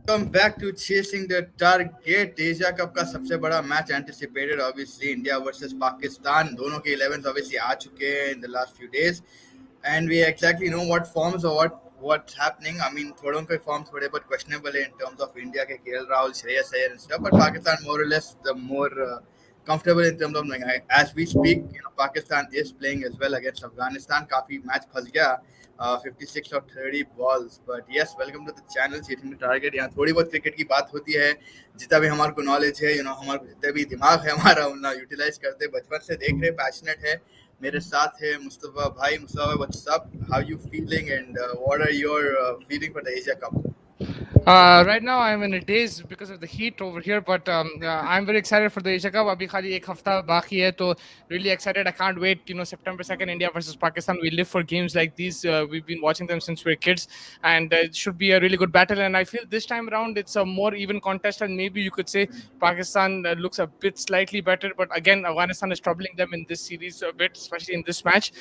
Welcome back to Chasing the Target. Asia Cup का सबसे बड़ा match anticipated obviously India versus Pakistan दोनों के 11th ऑब्वियसली आ चुके हैं in the last few days and we exactly know what forms और what's happening. I mean थोड़ों के फॉर्म थोड़े बहुत questionable है in terms of India के KL Rahul Shreyas Iyer and stuff, but Pakistan more or less the more comfortable in terms of like, as we speak, Pakistan is playing as well against Afghanistan. काफी match फंस गया 56 और 30 balls. But yes, welcome to the channel Chasing the Target. यहाँ थोड़ी बहुत cricket की बात होती है, जितना भी हमारे को नॉलेज है, हमारे जितने भी दिमाग है हमारा उतना यूटिलाइज करते, बचपन से देख रहे, पैशनेट है. मेरे साथ है मुस्तफा भाई. Mustafa, what's up, how you feeling and what are your feeling for the Asia Cup? Right now I'm in a daze because of the heat over here, but I'm very excited for the Asia Cup. Abhi khali ek hafta baki hai, so really excited. I can't wait. September 2nd, India versus Pakistan. We live for games like these. We've been watching them since we were kids, and it should be a really good battle. And I feel this time around it's a more even contest, and maybe you could say Pakistan looks a bit slightly better. But again, Afghanistan is troubling them in this series a bit, especially in this match.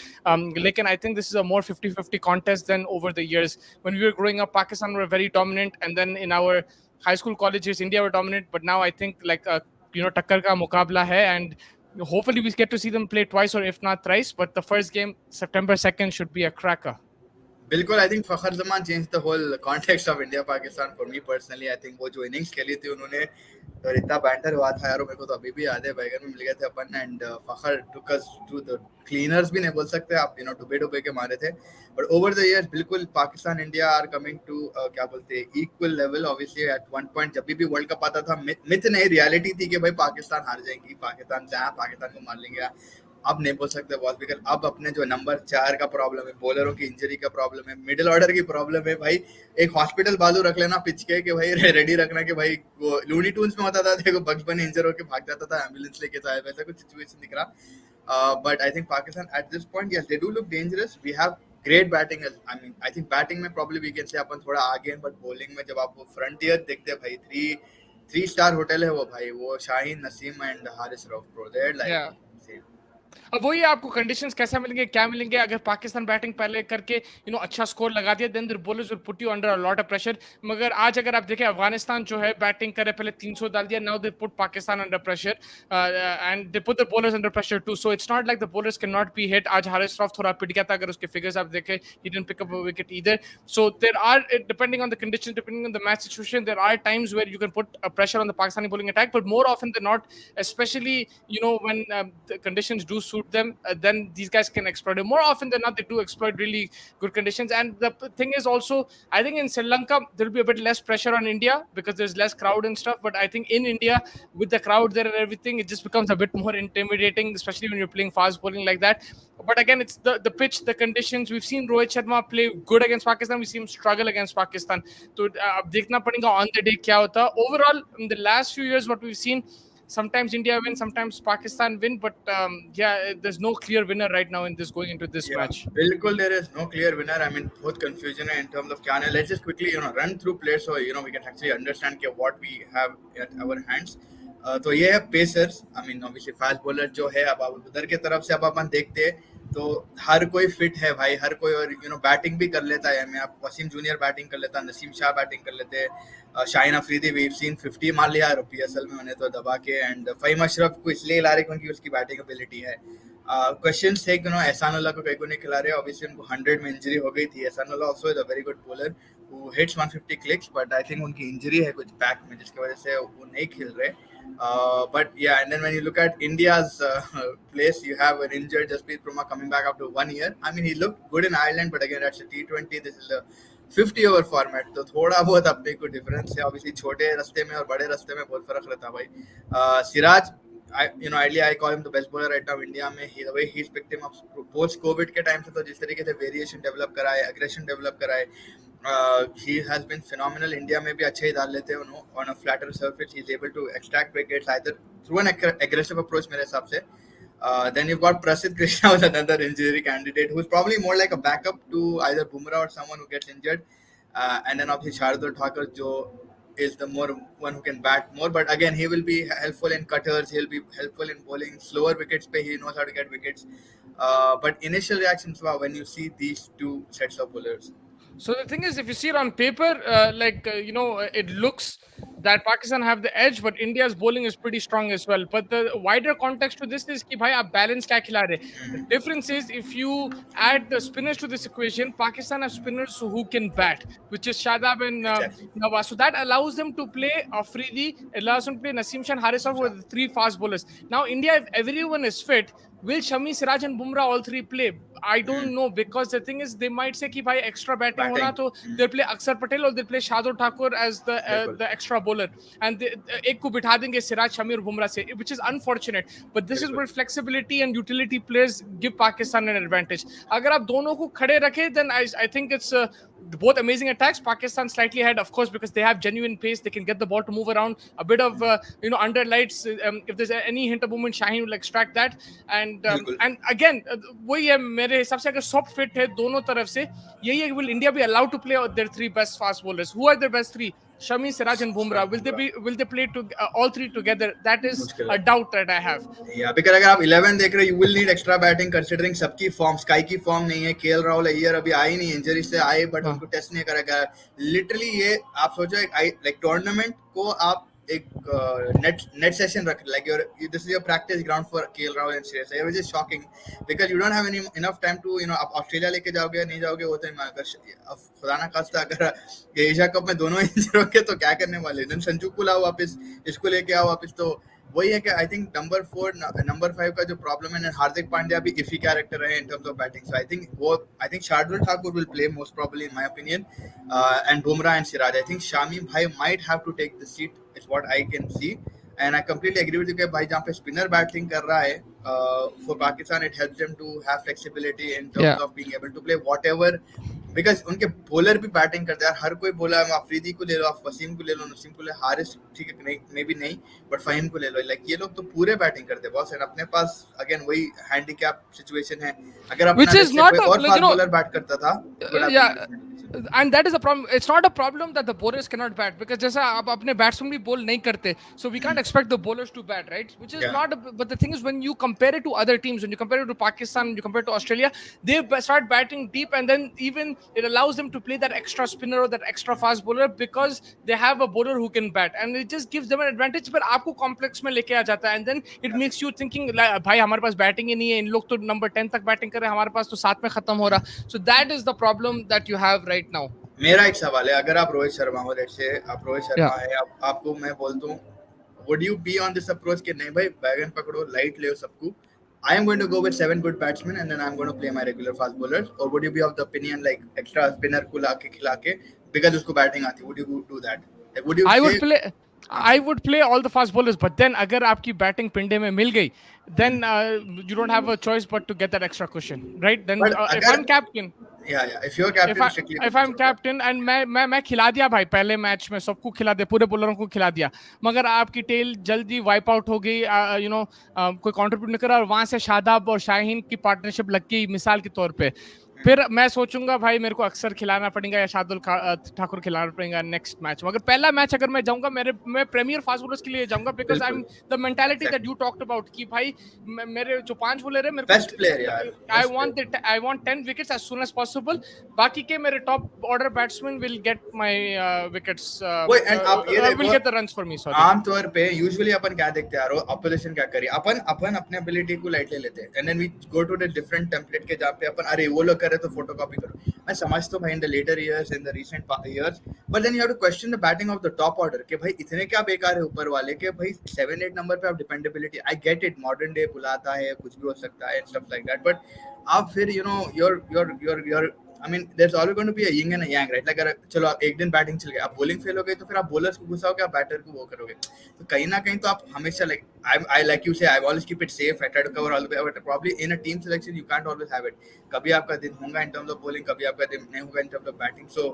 Lekin I think this is a more 50-50 contest than over the years. When we were growing up, Pakistan were very dominant, and then in our high school, colleges, India were dominant. But now I think takkar ka mukabla hai, and hopefully we get to see them play twice or if not thrice. But the first game, September 2nd, should be a cracker. बिल्कुल. I think Fakhar Zaman change the whole context of India Pakistan for me personally. I think वो जो innings खेली थी उन्होंने, तो इतना banter हुआ था यार, मेरे को तो अभी भी याद है. बैगन में मिल गए थे अपन, and Fakhar took us to the cleaners भी नहीं बोल सकते आप, डुबे डुबे के मारे थे. बट ओवर द इयर्स बिल्कुल Pakistan India are coming to क्या बोलते हैं, equal level. Obviously at one point जब भी वर्ल्ड कप आता था, मिथ नहीं रियलिटी थी कि भाई पाकिस्तान हार जाएंगी, पाकिस्तान को मार लेंगे. अब नहीं बोल सकते बहुत, बिकॉज अब अपने जो नंबर 4 का प्रॉब्लम है, बॉलरों की इंजरी का प्रॉब्लम है, मिडिल ऑर्डर की प्रॉब्लम है. भाई एक हॉस्पिटल बाजू रख लेना पिच के, कि भाई रेडी रखना कि भाई वो लूनी टून्स में होता था, देखो बग्स बनी इंजर होकर भाग जाता था, एम्बुलेंस लेके तो आया, वैसा कुछ सिचुएशन दिख रहा. But I think Pakistan at this point, yes they do look dangerous. We have great batting. I think batting में प्रॉब्ली वी कैन से अपन थोड़ा आगे हैं, बट बॉलिंग में जब आप फ्रंटियर देखते हैं भाई, थ्री स्टार होटल है वो भाई, वो Shaheen, Naseem and Haris Rauf, bro they like. अब वही आपको कंडीशंस कैसे मिलेंगे, क्या मिलेंगे. अगर पाकिस्तान बैटिंग पहले करके अच्छा स्कोर लगा दिया, then their bowlers will put you under a lot of pressure. मगर आज अगर आप देखें, अफगानिस्तान जो है बैटिंग करे, पहले 300 डाल दिया, now they put Pakistan under pressure and they put the bowlers under pressure too. So it's not like the bowlers can not be hit. आज हारिस रऊफ थोड़ा पिट गया था, अगर उसके फिगर्स आप देखें, he didn't pick up a wicket either. So there are, depending on the condition, depending on the match situation, there are times where you can put a pressure on the Pakistani bowling attack, but more often than not, especially when the conditions do suit them, then these guys can exploit it. More often than not, they do exploit really good conditions. And the thing is also, I think in Sri Lanka there'll be a bit less pressure on India because there's less crowd and stuff. But I think in India, with the crowd there and everything, it just becomes a bit more intimidating, especially when you're playing fast bowling like that. But again, it's the pitch, the conditions. We've seen Rohit Sharma play good against Pakistan. We see him struggle against Pakistan. So अब देखना पड़ेगा on the day क्या होता. Overall, in the last few years, what we've seen, sometimes India win, sometimes Pakistan win, but there's no clear winner right now in this, going into this match. बिल्कुल, there is no clear winner. I mean बहुत confusion है in terms of क्या है. Let's just quickly run through players so we can actually understand कि what we have at our hands. तो ये है pacers. I mean obviously fast bowler जो है, अब उधर के तरफ से अब अपन देखते हैं तो हर कोई फिट है भाई, हर कोई. और बैटिंग भी कर लेता है. मैं आप वसीम जूनियर बैटिंग कर लेता, नसीम शाह बैटिंग कर लेते हैं, शाहीन अफरीदी वी सीन 50 मार लिया पीएसएल में उन्हें तो दबा के. एंड फहीम अशरफ को इसलिए ला रहे क्योंकि उसकी बैटिंग एबिलिटी है. क्वेश्चन थे एहसानुल्लाह को कहीं को नहीं खिला रहे. ऑब्वियसली उनको 100 में इंजरी हो गई थी. Ehsanullah also is a very good bowler who hits 150 clicks, but I think उनकी इंजरी है कुछ बैक में, जिसकी वजह से वो नहीं खेल रहे. But yeah, and then when you look at India's place, you have an injured Jasprit Bumrah coming back after 1 year. I mean, he looked good in Ireland, but again, that's a T20. This is a 50 over format. तो थोड़ा बहुत अपने को difference है. Obviously, छोटे रास्ते में और बड़े रास्ते में बहुत फर्क रहता है भाई. Siraj, ideally I call him the best bowler right now India में. The way he's picked him up post COVID के टाइम से, तो जिस तरीके से वेरिएशन डेवलप कराए, एग्रेशन डेवलप कराए, he has been phenomenal. India में भी अच्छे ही डाल लेते हैं on a flatter surface. He's able to extract wickets either through an aggressive approach मेरे हिसाब से. Then you've got Prasidh Krishna was another injury candidate who's probably more like a backup to either Bumrah or someone who gets injured. And then obviously Shardul Thakur, jo is the more one who can bat more, but again he will be helpful in cutters, he'll be helpful in bowling slower wickets pe, he knows how to get wickets. But initial reactions when you see these two sets of bowlers. So the thing is, if you see it on paper, it looks that Pakistan have the edge, but India's bowling is pretty strong as well. But the wider context to this is कि भाई आप balance क्या खिला रहे? The difference is if you add the spinners to this equation, Pakistan have spinners who can bat, which is Shadab and Exactly. Nawaz. So that allows them to play Afridi, allows them to play Naseem Shah and Haris Saab with three fast bowlers. Now India, if everyone is fit, will Shami, Siraj and Bumrah all three play? I don't know, because the thing is they might say कि भाई extra batting होना तो they'll play Akshar Patel or they'll play Shardul Thakur as the extra bowler, and एक को बिठा देंगे सिराज शमी और बुमराह से, which is unfortunate. But this is where flexibility and utility players give Pakistan an advantage. अगर आप दोनों को खड़े रखे, then I think it's both amazing attacks. Pakistan slightly ahead, of course, because they have genuine pace. They can get the ball to move around. A bit of under lights. If there's any hint of movement, Shaheen will extract that. And again, वही है मेरे हिसाब से, अगर सब fit है दोनों तरफ से, यही है, will India be allowed to play their three best fast bowlers? Who are their best three? Shami, Siraj, and Bumrah. Will they play to all three together? That is a doubt that I have. Yeah, because अगर आप 11 देख रहे हो, you will need extra batting considering सबकी form, sky की form नहीं है, KL Rahul year अभी आए नहीं, इंजरी से आए, बट उनको टेस्ट नहीं करा गया. लिटरली ये आप सोचो एक टूर्नामेंट को आप एक नेट सेशन रख, like this is your practice ground for KL Rahul and Shreyas Iyer, which is shocking because you don't have enough time to आप ऑस्ट्रेलिया लेके जाओगे नहीं जाओगे वो तो अगर खुदा ना खास्ता अगर एशिया कप में दोनों इंजर हो गए तो क्या करने वाले. देन संजू को लाओ वापस, इसको लेके आओ वापस. तो वही है कि आई थिंक नंबर 4 नंबर 5 का जो प्रॉब्लम है, हार्दिक पांड्या भी इफी कैरेक्टर है in terms of batting. So I think Shardul Thakur will play most probably in my opinion, and Bumrah and Siraj. I think Shami भाई might have to take the seat, it's what I can see. And I completely agree with you कि भाई जहाँ पे spinner batting कर रहा है for Pakistan, it helps them to have flexibility in terms of being able to play whatever, because उनके bowler भी batting करते हैं. हर कोई बोला है, अफरीदी को ले लो, आप वसीम को ले लो, नसीम को ले, हारिस ठीक है नहीं, मे भी नहीं, बट फहीम को ले लो. लाइक ये लोग तो पूरे बैटिंग करते हैं बॉस. एंड अपने पास अगेन वही हैंडीकैप सिचुएशन है. अगर अपना कोई और फास्ट बॉलर बैट करता था, and that is a problem. It's not a problem that the bowlers cannot bat, because जैसा आप अपने batsmen भी bowl नहीं करते, so we can't expect the bowlers to bat, right? Which is not. But the thing is, when you compare it to other teams, when you compare it to Pakistan, you compare it to Australia, they start batting deep, and then even it allows them to play that extra spinner or that extra fast bowler because they have a bowler who can bat, and it just gives them an advantage. पर आपको complex में लेके आ जाता है, and then it makes you thinking, भाई हमारे पास batting ही नहीं है, इन लोग तो नंबर 10 तक बैटिंग कर रहे हैं, हमारे पास तो 7 में खत्म हो रहा. So that is the problem that you have right now. मेरा एक सवाल है, अगर आप रोहित शर्मा हो, जैसे आप रोहित शर्मा है, आपको मैं बोलता हूँ, would you be on this approach कि नहीं भाई बैगन पकड़ो, लाइट ले सबको, I am going to go with 7 good batsmen and then I'm going to play my regular fast bowlers, or would you be of the opinion like extra spinner को लाके खिला के because उसको बैटिंग आती, would you do that? Like, would you I would play all the fast bowlers, but then अगर आपकी batting पिंडे में मिल गई, then you don't have a choice but to get that extra cushion, right? Then if I'm captain, if you're captain, if I'm captain and मैं खिला दिया भाई, पहले मैच में सबको खिला दिया, पूरे बॉलरों को खिला दिया, मगर आपकी टेल जल्दी वाइप आउट हो गई, कोई कंट्रीब्यूट नहीं करा, और वहां से शादाब और शाहीन की पार्टनरशिप लग गई मिसाल के तौर पे, फिर मैं सोचूंगा भाई मेरे को अक्सर खिलाना पड़ेगा या शार्दुल ठाकुर खिलाना पड़ेगा नेक्स्ट मैच. मगर पहला मैच अगर मैं जाऊंगा, मैं प्रीमियर फास्ट बॉलर्स के लिए जाऊंगा, because I am the mentality that you talked about कि भाई मेरे जो 5 बॉलर है, मेरे बेस्ट प्लेयर यार, I want 10 wickets as soon as possible. बाकी के मेरे top order batsman will get my wickets, will get the runs for me. Sorry, आमतौर पे यूजुअली अपन क्या देखते हैं, ऑपोजिशन क्या करी, अपन अपने एबिलिटी को लाइट ले लेते हैं, and then we go to the different template के जहाँ पे अपन अरे वो लोग करे तो फोटोकॉपी करो. मैं समझता हूँ भाई in the latter years, in the recent years, but then you have to question the batting of the top order कि भाई इतने क्या बेकार है ऊपर वाले के, भाई 7-8 नंबर पे आप dependability, I get it, modern day बुलाता है, कुछ भी हो सकता है, स्टफ लाइक दैट, बट आप फिर your I mean, there's always going to be a yin and a yang, right? Like अगर चलो एक दिन बैटिंग चल गई, आप बॉलिंग फेल हो गई, तो फिर आप बॉलर्स को घुसाओगे, आप बैटर को वो करोगे, तो कहीं ना कहीं तो आप हमेशा like I like you say, I always keep it safe, I try to cover all the way, but probably in a team selection you can't always have it. कभी आपका दिन होगा in terms of bowling, कभी आपका दिन नहीं होगा in terms of batting. So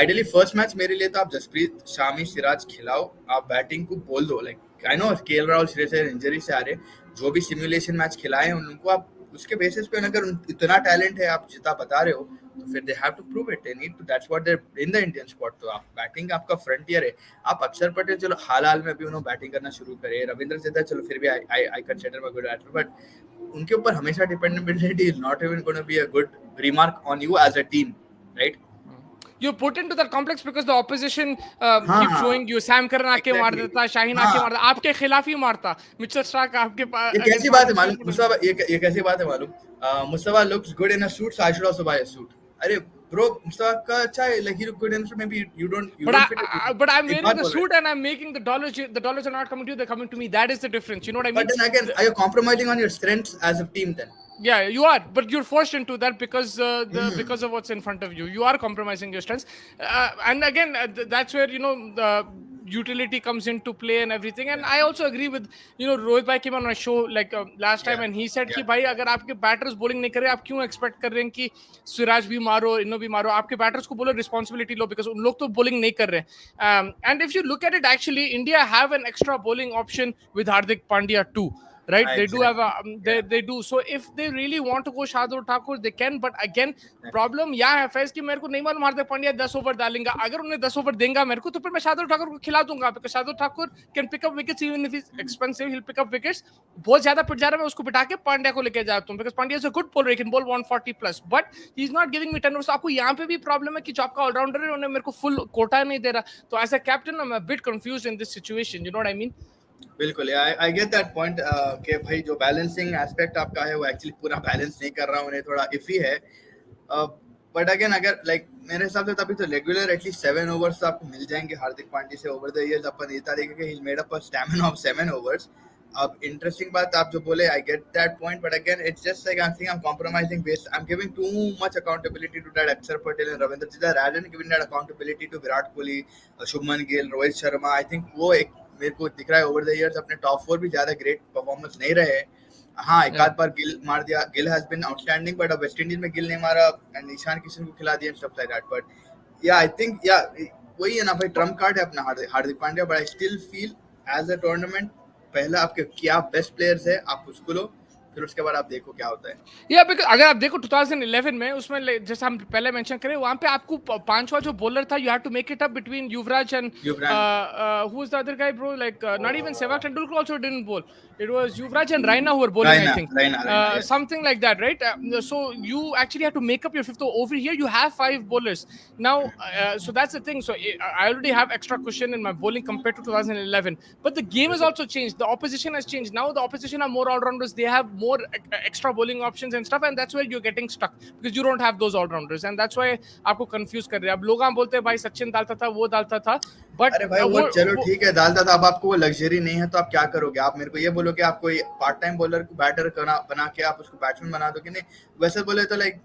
ideally first match मेरे लिए तो आप जसप्रीत, शामी, सिराज खिलाओ, आप बैटिंग को बोल दो. Like I know KL Rahul, Shreyas Iyer injury से आ रहे, जो भी सिमुलेशन मैच खिलाए उनको आप उसके बेसिस पे अगर इतना टैलेंट है, आप जितना बता रहे हो, तो फिर they have to prove it, they need to, that's what they in the Indian squad. तो आप बैटिंग आपका फ्रंटियर है, आप अक्षर पटेल चलो हाल में भी उन्होंने बैटिंग करना शुरू करे, रविंद्र जडेजा चलो फिर भी I consider a good batter, but उनके ऊपर हमेशा dependability is not even going to be a good remark on you as a team, right? you're put into that complex because the opposition हाँ keep showing you Sam Curran आके मार exactly. देता, Shaheen हाँ आके मार देता, आपके खिलाफ ही मारता, मिचेल स्टार्क आपके ये कैसी against बात है मारता, so मालूम मुस्तफा, ये कैसी बात है मालूम, Mustafa looks good in a suit, so I should also buy a suit. अरे bro, मुस्तफा का अच्छा है, like he look good in a suit, maybe you don't fit it. but I'm एक wearing बात the बोल रहे suit and I'm making the dollars. The dollars are not coming to you; they're coming to me. That is the difference. You know what I but mean? then again, are you compromising on your strengths as a team then? Yeah, you are, but you're forced into that because because of what's in front of you. You are compromising your strengths, and again, that's where the utility comes into play and everything. And I also agree with Rohit bhai came on a show like last time, Yeah, and he said कि yeah. भाई अगर आपके batters bowling नहीं कर रहे, आप क्यों expect कर रहे हैं कि सिराज भी मारो, इन्नो भी मारो, आपके बैटर्स को बोलो responsibility लो because उन लोग तो bowling नहीं कर रहे. And if you look at it, actually, India have an extra bowling option with Hardik Pandya too. Right, they do have Exactly. they do. So if they really want to go Shardul Thakur, they can. But again, problem यहाँ है फैज कि मेरे को नहीं मालूम Hardik Pandya 10 over डालेंगा. अगर उन्हें 10 over देंगा मेरे को, तो फिर मैं शार्दुल ठाकुर को खिला दूंगा, because Shardul Thakur can pick up wickets even if he's expensive. He'll pick up wickets. बहुत ज्यादा पिट जा रहा है, मैं उसको बिठा के पांड्या को लेके जाता हूँ, because Pandya is a good bowler, he can bowl 140 plus, but he's not giving me 10 overs. आपको यहाँ पे भी प्रॉब्लम है कि जो आपका ऑलराउंडर है उन्हें मेरे को फुल कोटा नहीं दे रहा. तो as a captain I'm a bit confused in this situation. You know what I mean? बिल्कुल, आई गेट दैट पॉइंट कि भाई जो बैलेंसिंग एस्पेक्ट आपका है वो एक्चुअली पूरा बैलेंस नहीं कर रहा, उन्हें थोड़ा इफी है. बट अगेन अगर लाइक मेरे हिसाब से तभी तो रेगुलर एटलीस्ट 7 ओवर्स आपको मिल जाएंगे हार्दिक पांड्या से ओवर द इयर्स. अपन ये देखेंगे he made up a stamina of 7 overs. अब इंटरेस्टिंग बात आप जो बोले, I get that point, but again it's just like I think I am compromising based, I am giving too much accountability to that Akshar Patel and Ravindra Jadeja rather than giving that accountability to Virat Kohli, Shubman Gill, Rohit Sharma. I think वो एक मेरे को दिख रहा है over the years अपने top 4 भी ज्यादा ग्रेट परफॉर्मेंस नहीं रहे. हाँ, एक आध बार गिल मार दिया, Gill has been outstanding, but अब वेस्ट इंडीज में गिल नहीं मारा एंड ईशान किशन को खिला दिया स्टफ लाइक दैट. बट या आई थिंक या वही है ना भाई, ट्रम्प कार्ड है अपना Hardik Pandya. But I still feel as a tournament पहले आपके क्या बेस्ट प्लेयर्स है आप उसको लो, फिर उसके बाद आप देखो क्या होता है. या बिकॉज अगर आप देखो 2011 में उसमें जैसे हम पहले मेंशन करें, वहां पे आपको पांचवा जो बॉलर था, you have to make it up between Yuvraj and who is the other guy bro, like not even Sehwag Tendulkar also didn't bowl. It was Yuvraj and Raina who were bowling, I think. Raina, yes. Something like that, right? So you actually have to make up your fifth. Over here, you have 5 bowlers. Now, so that's the thing. So I already have extra cushion in my bowling compared to 2011. But the game has also changed. The opposition has changed. Now the opposition are more all-rounders. They have more extra bowling options and stuff. And that's where you're getting stuck. Because you don't have those all-rounders. And that's why आपको confuse कर रहे हैं. अब लोग बोलते हैं भाई सचिन डालता था, वो डालता था. But अरे भाई वो चलो ठीक है डालता था, अब आपको वो लग्जरी नहीं है तो आप क्या करोगे. आप मेरे को ये बोलो कि आप कोई पार्ट टाइम बॉलर को बैटर बना के आप उसको बैट्समैन बना दो कि नहीं. वैसे बोले तो लाइक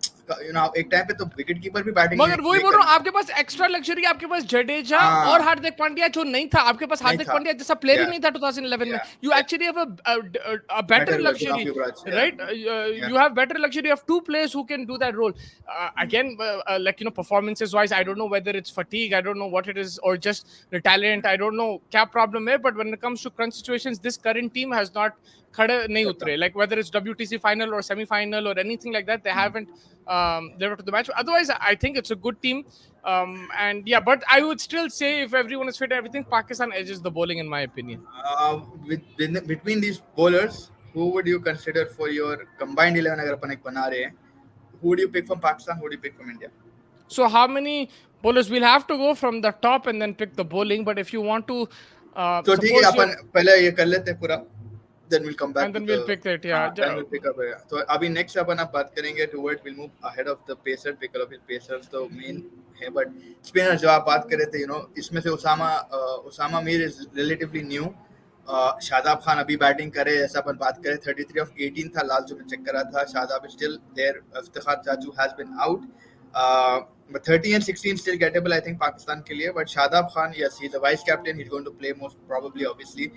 यू नो एक टाइम पे तो विकेट कीपर भी बैटिंग, मगर वही बोल रहा हूँ, आपके पास एक्स्ट्रा लग्जरी, आपके पास जडेजा और हार्दिक पांड्या जो नहीं था. आपके पास हार्दिक पांड्या जैसा प्लेयर ही नहीं था 2011 में. You actually have a better luxury, right? You have better luxury of 2 players who can do that role. Again, like performances wise, I don't know whether it's fatigue, I don't know what it is, or just the talent, I don't know क्या problem है. But when it comes to crunch situations, this current team has not खड़े नहीं उतरे. Like whether it's WTC final or semi-final or anything like that, they haven't lived up to the match. Otherwise, I think it's a good team. And yeah, but I would still say if everyone is fit and everything, Pakistan edges the bowling in my opinion. Between these bowlers, who would you consider for your combined 11 अगर अपन एक बना रहे हैं? Who would you pick from Pakistan? Who would you pick from India? So how many bowlers? We'll have to go from the top and then pick the bowling. But if you want to, तो ठीक है, अपन पहले ये कर लेते हैं पूरा. Then we'll come back and then we'll pick it. Yeah, then we'll pick up. तो अभी next अपन आप बात करेंगे towards, we'll move ahead of the pacers because of his pacers तो main है. But spinners जो आप बात कर रहे थे, you know, इसमें से Usama Mir is relatively new. Shadab Khan अभी बैटिंग करे, ऐसा अपन बात करें 33 of 18 था लास्ट जो मैं चेक करा था. Shadab is still there. Iftikhar Jaju has been out. But 30 and 16 still gettable, I think, Pakistan के लिए. But Shadab Khan, yes, he's a vice captain. He's going to play most probably, obviously.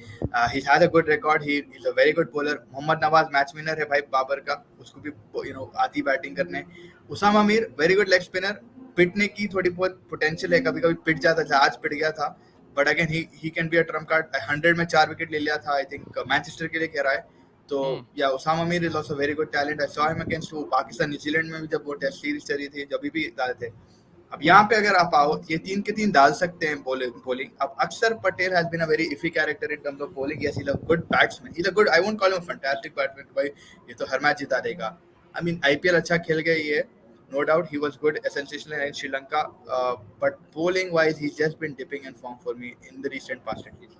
He's had a good record. He's a very good bowler. Mohammad Nawaz match winner है भाई बाबर का, उसको भी you know आती batting करने. Usama Mir very good leg spinner. पिटने की थोड़ी बहुत potential है, कभी कभी पिट जाता था, आज पिट गया था. But again, he can be a trump card. 100 में 4 विकेट ले लिया था, I think मैनचेस्टर के लिए कह रहा है. तो या Usama Mir is also very good talent. I saw him against Pakistan New Zealand में भी जब वो टेस्ट सीरीज चली थी, जब भी डाले थे. अब यहाँ पे अगर आप आओ, ये 3 के 3 डाल सकते हैं बॉलिंग. अब Axar Patel has been a very iffy character in terms of bowling. Yes, he is a good batsman. He is a good, I won't call him a fantastic batsman भाई, ये तो हर मैच जिता देगा. आई मीन आईपीएल अच्छा खेल गया ये, no doubt he was good, sensational in Sri Lanka. But bowling wise, he's just been dipping in form for me in the recent past at least.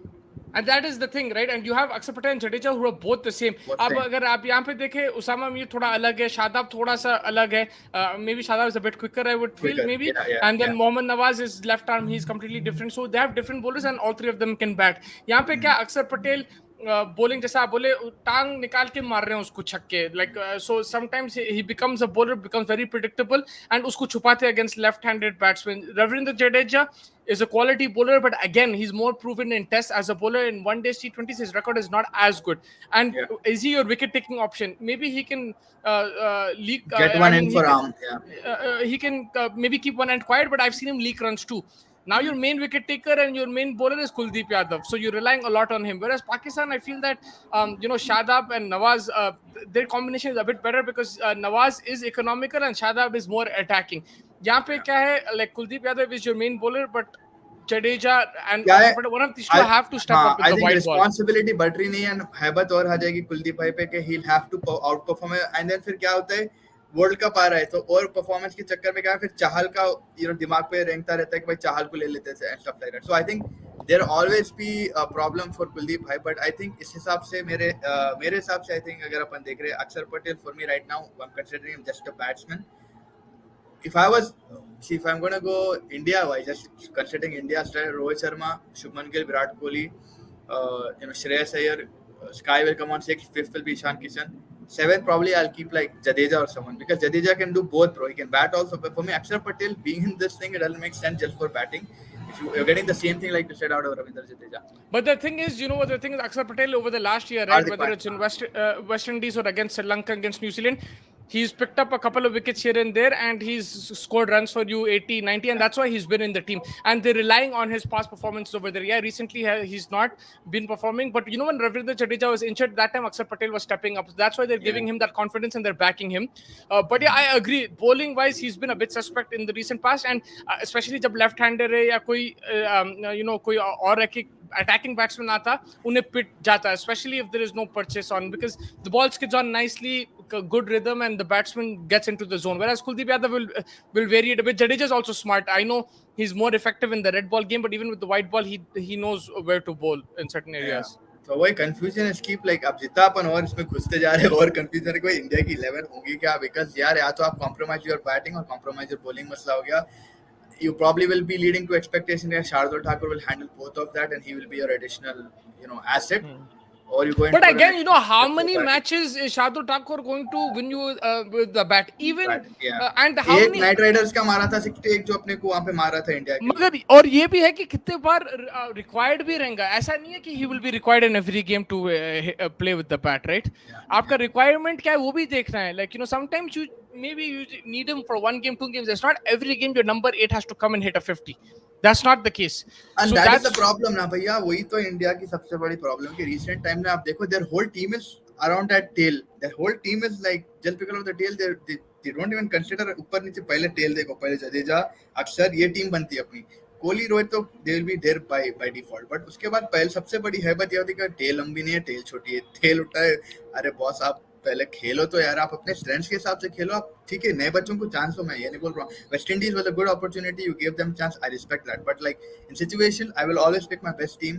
And that is the thing, right? And you have Akshar Patel and Jadeja who are both the same. Both अब same. अगर आप यहाँ पे देखें, उसामा मीर थोड़ा अलग है, शादाब थोड़ा सा अलग है. Maybe Shadab is a bit quicker, I would feel, Quicker, maybe. yeah, And then yeah. Mohammad Nawaz is left arm, he's completely different. So they have different bowlers, and all three of them can bat. यहाँ पे क्या Akshar Patel bowling जैसा आप बोले, टांग निकाल के मार रहे हैं उसको छक्के. Like so sometimes he becomes a bowler, becomes very predictable, and उसको छुपाते हैं against left-handed batsmen. Ravindra Jadeja is a quality bowler, but again, he's more proven in tests as a bowler. In one day T20s, his record is not as good. And Yeah. is he your wicket-taking option? Maybe he can leak. Get one in for arm. Yeah. He can maybe keep one hand quiet, but I've seen him leak runs too. Now your main wicket taker and your main bowler is Kuldeep Yadav, so you're relying a lot on him. Whereas Pakistan, I feel that Shadab and Nawaz, their combination is a bit better because Nawaz is economical and Shadab is more attacking. यहाँ पे क्या है, like Kuldeep Yadav is your main bowler, but Jadeja and one of these two have to step up with I the think white ball. responsibility बढ़ रही नहीं है, हैबत और आ जाएगी कुलदीप भाई पे कि he'll have to outperform है. And then फिर क्या होता है, वर्ल्ड कप आ रहा है तो और परफॉर्मेंस के चक्कर में क्या है, फिर चाहल का दिमाग पे रेंगता रहता है कि भाई चाहल को ले लेते हैं and stuff like that. So I think there always be a problem for Kuldeep भाई. बट आई थिंक इस हिसाब से मेरे हिसाब से आई थिंक अगर अपन देख रहे हैं अक्षर Patel for me right now I am considering him just a batsman. If I'm going to go India wise, just considering India style, Rohit Sharma, Shubman Gill, Virat Kohli, Shreyas Iyer, Sky will come on 6th, 5th will be Ishan Kishan. 7th probably I'll keep like Jadeja or someone because Jadeja can do both, bro. He can bat also. But for me, Akshar Patel being in this thing, it doesn't make sense just for batting. If you're getting the same thing like you said out of Ravindra Jadeja. But the thing is, the thing is, Akshar Patel over the last year, right, whether it's in West Indies or against Sri Lanka, against New Zealand, he's picked up a couple of wickets here and there, and he's scored runs for you 80, 90, and that's why he's been in the team. And they're relying on his past performances over there. Yeah, recently he's not been performing, but when Ravindra Jadeja was injured, that time Akshar Patel was stepping up. So that's why they're giving him that confidence and they're backing him. But yeah, I agree. Bowling-wise, he's been a bit suspect in the recent past, and especially जब left-hander है या कोई कोई और attacking batsman आता, उन्हें pit जाता, especially if there is no purchase on, because the ball skids on nicely, good rhythm, and the batsman gets into the zone. Whereas Kuldeep Yadav will vary it a bit. Jadeja is also smart. I know he's more effective in the red ball game, but even with the white ball, he knows where to bowl in certain areas. तो वही confusion है skip like अब जितना अपन और इसमें घुसते जा रहे हैं और कंफ्यूजन है कोई इंडिया की 11 होगी क्या, बिकॉज यार या तो आप कॉम्प्रोमाइज योर बैटिंग और कॉम्प्रोमाइज योर बॉलिंग मसला हो गया. You probably will be leading to expectation that Shardul Thakur will handle both of that and he will be your additional asset. Or you going but again how many matches is Shardul Thakur going to win you with the bat, even and how many night Riders का मारा था 68 जो अपने को वहां पे मारा था इंडिया के. मगर और ये भी है कि कितने बार रिक्वायर्ड भी रहेगा. ऐसा नहीं है कि he will be required in every game to play with the bat, right? आपका रिक्वायरमेंट क्या है वो भी देखना है. Like sometimes you need him for one game, 2 games. It's not every game your number 8 has to come and hit a 50. That's not the case. And so that is the problem ना भैया. वही तो India की सबसे बड़ी problem कि recent time में आप देखो their whole team is around that tail. Their whole team is like just because of the tail they don't even consider ऊपर नीचे. पहले tail देखो, पहले जडेजा अक्सर ये टीम बनती है अपनी. कोहली रोहित तो they will be there by default. But उसके बाद पहले सबसे बड़ी हैबत ये होती है कि tail लंबी नहीं है, tail छोटी है. tail उठा है, अरे बॉस आप पहले खेलो तो यार, आप अपने स्ट्रेंथ्स के हिसाब से खेलो. आप ठीक है नए बच्चों को चांस दो, मैं ये नहीं बोल रहा हूँ. West Indies was a good opportunity, you give them chance, I respect that. But like in situation I will always pick my best team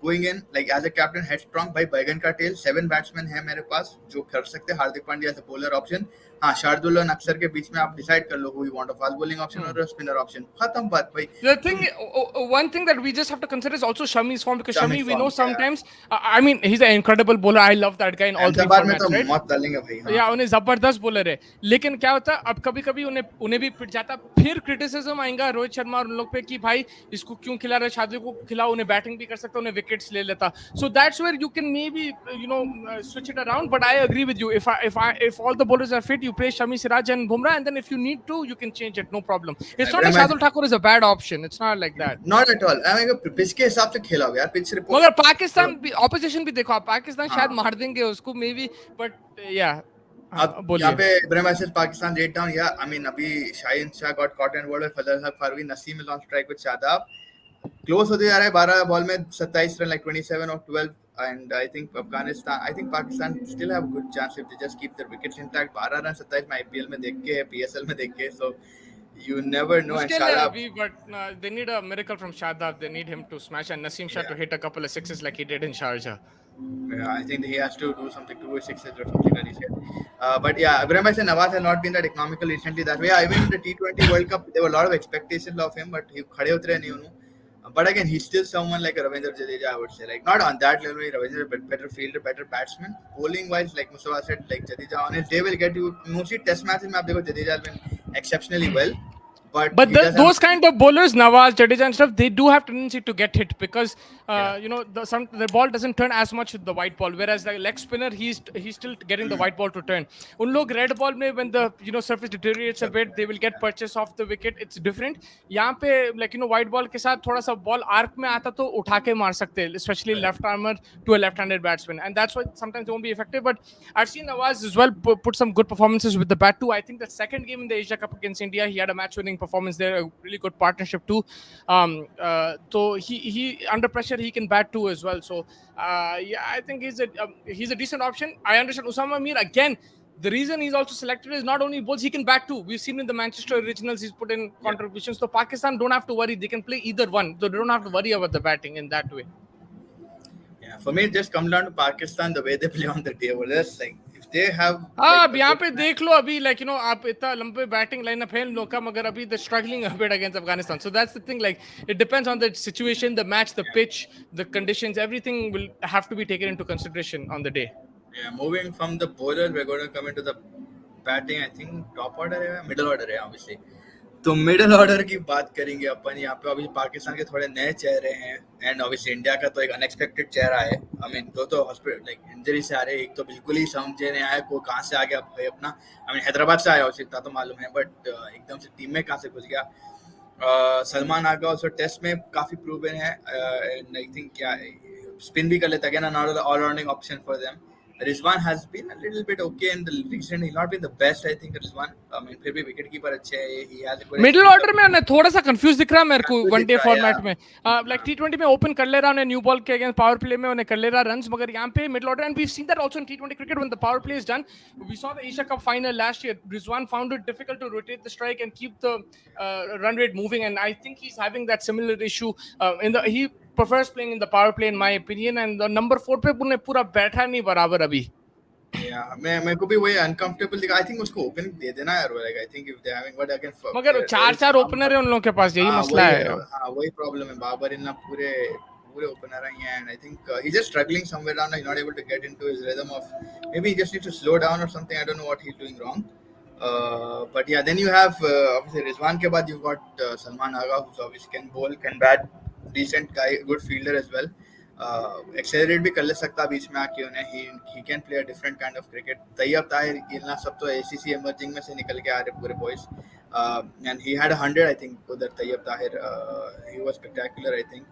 going in like as a captain head strong. भाई बैगन का tell 7 batsman है मेरे पास जो कर सकते हैं. Hardik Pandya as a bowler option, हाँ शार्दुल और अक्षर के बीच में आप डिसाइड कर लो who you want, a fast bowling option or a spinner option. खत्म बात भाई. The thing, one thing that we just have to consider is also Shami's form, because Shami we know sometimes I mean he's an incredible bowler. I love that guy in all three formats, right? मौत डालेंगे भाई. या उन्हें जबरदस्त bowler है, लेकिन क्या होता है अब कभी-कभी उन्हें भी पिट जाता. फिर क्रिटिसिज्म आएगा रोहित शर्मा और उन लोग पे कि भाई इसको क्यों खिला रहे, शादी को खिलाओ, उन्हें बैटिंग भी कर सकता, उन्हें विकेट्स ले लेता. So that's where you can maybe switch it around. But I agree with you. If all the bowlers are fit, you play Shami, Siraj and Bumrah, and then if you need to, you can change it, no problem. It's not like Shardul Thakur is a bad option. It's not like that. Not at all. I mean pitch के हिसाब से खेला हो यार, pitch report. मगर पाकिस्तान भी opposition भी देखो आप, पाकिस्तान शायद मार देंगे उसको maybe, but yeah. अब यहाँ पे इब्राहिम आसिफ पाकिस्तान रेट डाउन. या आई मीन अभी Shaheen Shah got caught and bowled, Fazal Haq Farooqi, Naseem is on strike with Shadab. Close होते जा रहा है. 12 बॉल में 27 run, like 27 or 12 and I think Pakistan still have a good chance if they just keep their wickets intact. 12 run 27 में IPL में देख के है, PSL में देख के, so you never know. And मुश्किल है Shadab, अभी, but they need a miracle from Shadab. They need him to smash, and Naseem Shah to yeah, hit a couple of sixes like he did in Sharjah. yeah, I think he has to do something, 2 6s or something like that. But yeah, Ibrahim Hussain Nawaz has not been that economical recently that way. Yeah, even in the T20 World Cup, there were a lot of expectations of him, but he khade utre nahi unu. But again, he's still someone like a Ravindra Jadeja, I would say. Like, not on that level, Ravindra, but better fielder, better batsman. Bowling wise, like Mustafa said, like Jadeja on his day will get you. Mostly test matches, mein aap dekho, Jadeja has been exceptionally well. But But he does have. those kind of bowlers, Nawaz, Jadeja, and stuff, they do have tendency to get hit because Yeah. you know the ball doesn't turn as much with the white ball. Whereas the leg spinner, he's still getting the white ball to turn. उन लोग red ball में when the surface deteriorates a bit, they will get purchase off the wicket. It's different. यहाँ पे like white ball के साथ थोड़ा सा ball arc में आता तो उठा के मार सकते हैं, especially left armer to a left-handed batsman, and that's why sometimes they won't be effective. But I've seen Nawaz as well put some good performances with the bat too. I think the second game in the Asia Cup against India, he had a match-winning performance there, a really good partnership too. So he under pressure he can bat too as well. So yeah, I think he's a decent option. I understand Usama Mir again. The reason he's also selected is not only bowls, he can bat too. We've seen in the Manchester Originals, he's put in contributions. So Pakistan don't have to worry. They can play either one. So they don't have to worry about the batting in that way. Yeah, for me, it just comes down to Pakistan, the way they play on the day. Well, that's like, if they have. हाँ, Like, अब यहाँ पे देख लो अभी like आप इतना लंबे batting lineup है इन लोग का, मगर अभी they're struggling a bit against Afghanistan. So that's the thing, like it depends on the situation, the match, the pitch, the conditions, everything will have to be taken into consideration on the day. Yeah, moving from the bowler, we're going to come into the batting. I think top order है, middle order है, obviously. तो middle order की बात करेंगे अपन यहाँ पे. अभी पाकिस्तान के थोड़े नए चेहरे हैं, एंड ऑब्वियसली इंडिया का तो एक अनएक्सपेक्टेड चेहरा है. आई मीन दो तो हॉस्पिटल लाइक इंजरी से आ रहे, एक तो बिल्कुल ही समझे नहीं आया को कहाँ से आ गया भाई अपना. आई मीन हैदराबाद से आया, उसे इतना तो मालूम है, बट एकदम से टीम में कहाँ से घुस गया. सलमान आगा ऑल्सो टेस्ट में काफी प्रूवन है, एंड आई थिंक क्या स्पिन भी कर लेता है, again another all-rounding option for them. Rizwan has been a little bit okay in the recent. He's not been the best, I think. Rizwan, I mean, फिर भी wicket keeper अच्छे है. He has a good. Middle order में उन्हें थोड़ा सा confuse दिख रहा है मेरे को Confused वनडे दिख रहा है, फॉर्मेट yeah. में. लाइक T20 में ओपन कर ले रहा उन्हें न्यू बॉल के अगेंस्ट पावर प्ले में उन्हें कर ले रहा रन्स, मगर यहाँ पे middle order, and we seen that also in T20 cricket when the power play is done. We saw the Asia Cup final last year. Rizwan found it difficult to rotate the strike and keep the run rate moving, and I think he's having that similar issue. He prefers playing in the power play in my opinion, and the number 4 पे उन्हें पूरा बैठा नहीं बराबर अभी. Yeah, मेरे को भी वही अनकंफर्टेबल दिखा. आई थिंक उसको ओपन दे देना यार. Like I think if they having, but again मगर 4 ओपनर है उन लोगों के पास, यही मसला है. हां, वही प्रॉब्लम है. बाबर इतना पूरे ओपनर हैं, and I think he just struggling somewhere down. He's not able to get into his rhythm of, maybe he just needs to slow down or something. I don't know what he's doing wrong. But yeah, then you have obviously Rizwan के बाद you've got Salman Agha, who's obviously can bowl, can bat, decent guy, good fielder as well. Accelerate भी कर ले सकता बीच में आके उन्हें. He can play a different kind of cricket. Tayyab Tahir, गिलना, सब तो एसीसी एमर्जिंग में से निकल के आ रहे पूरे boys, and he had 100 I think उधर. Tayyab Tahir, he was spectacular I think,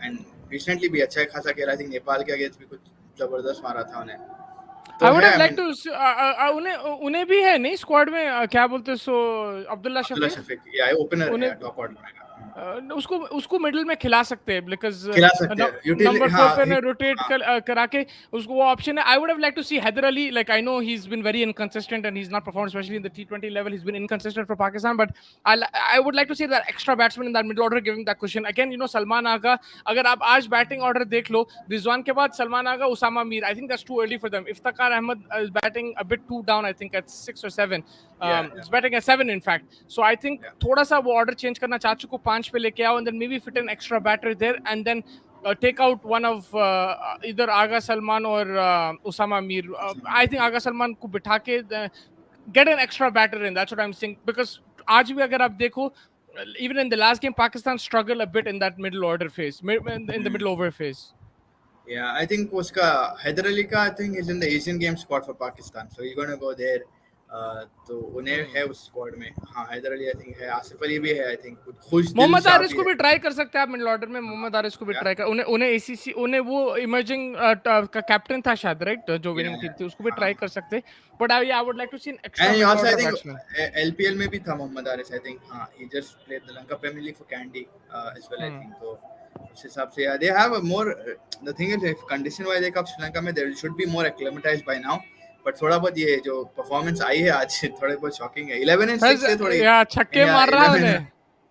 and recently भी अच्छा खासा खेला. आई थिंक नेपाल के अगेंस्ट भी कुछ जबरदस्त मारा था उन्हें. I would have liked to उन्हें भी है नहीं स्क्वाड में, क्या बोलते सो अब्दुल्ला शफीक, या ओपनर है, टॉप ऑर्डर में. उसको मिडिल में खिला सकते हैं बिकॉज नंबर 4 पे रोटेट करा के उसको वो ऑप्शन है. I would have like to see Haider Ali. Like I know he is been very inconsistent and he is not perform specially in the T20 level. He is been inconsistent for Pakistan, but I would like to see that extra batsman in that middle order giving that question. Again Salman Agha, अगर आप आज batting order देख लो, रिजवान के बाद Salman Agha, Usama Mir, I think that's too early for them. Iftikhar Ahmed is batting a bit too down, I think at 6 or 7. It's batting at 7 in fact. So I think थोड़ा सा वो order change करना, चाचू को 5 पे लेके आओ, and then maybe fit an extra batter there, and then take out one of either Agha Salman or Usama Mir. I think Agha Salman को बिठा के get an extra batter in. That's what I'm saying, because आज भी अगर आप देखो, even in the last game Pakistan struggled a bit in that middle order phase, in the middle over phase. Yeah, I think उसका हैदर अली का, I think is in the Asian Games squad for Pakistan, so he's going to go there. तो उन्हें है उस squad में। हाँ, Haider Ali I think है, आसिफ अली भी है आई थिंक, खुश दिल मोहम्मद शाह हारिस भी को है। भी ट्राई कर सकते हैं आप मिडिल ऑर्डर में। हाँ, मोहम्मद हारिस को भी या ट्राई कर, उन्हें उन्हें एसीसी, उन्हें वो इमर्जिंग का कैप्टन था शायद, राइट, जो या विनिंग टीम थी, उसको भी हाँ। ट्राई कर सकते। But I would like to see an extra and middle also I order think batsman. LPL में भी था मोहम्मद हारिस आई थिंक। हाँ, he just played the Lanka premier league for Kandy as well I think. तो उस हिसाब से they have more, the thing is if condition wise एक श्रीलंका में there should be more acclimatised by now. But थोड़ा बहुत ये जो परफॉर्मेंस आई है आज थोड़े बहुत शॉकिंग है। 11 एंड 6 से थोड़ी, या छक्के या मार रहा है 11 उन्हें।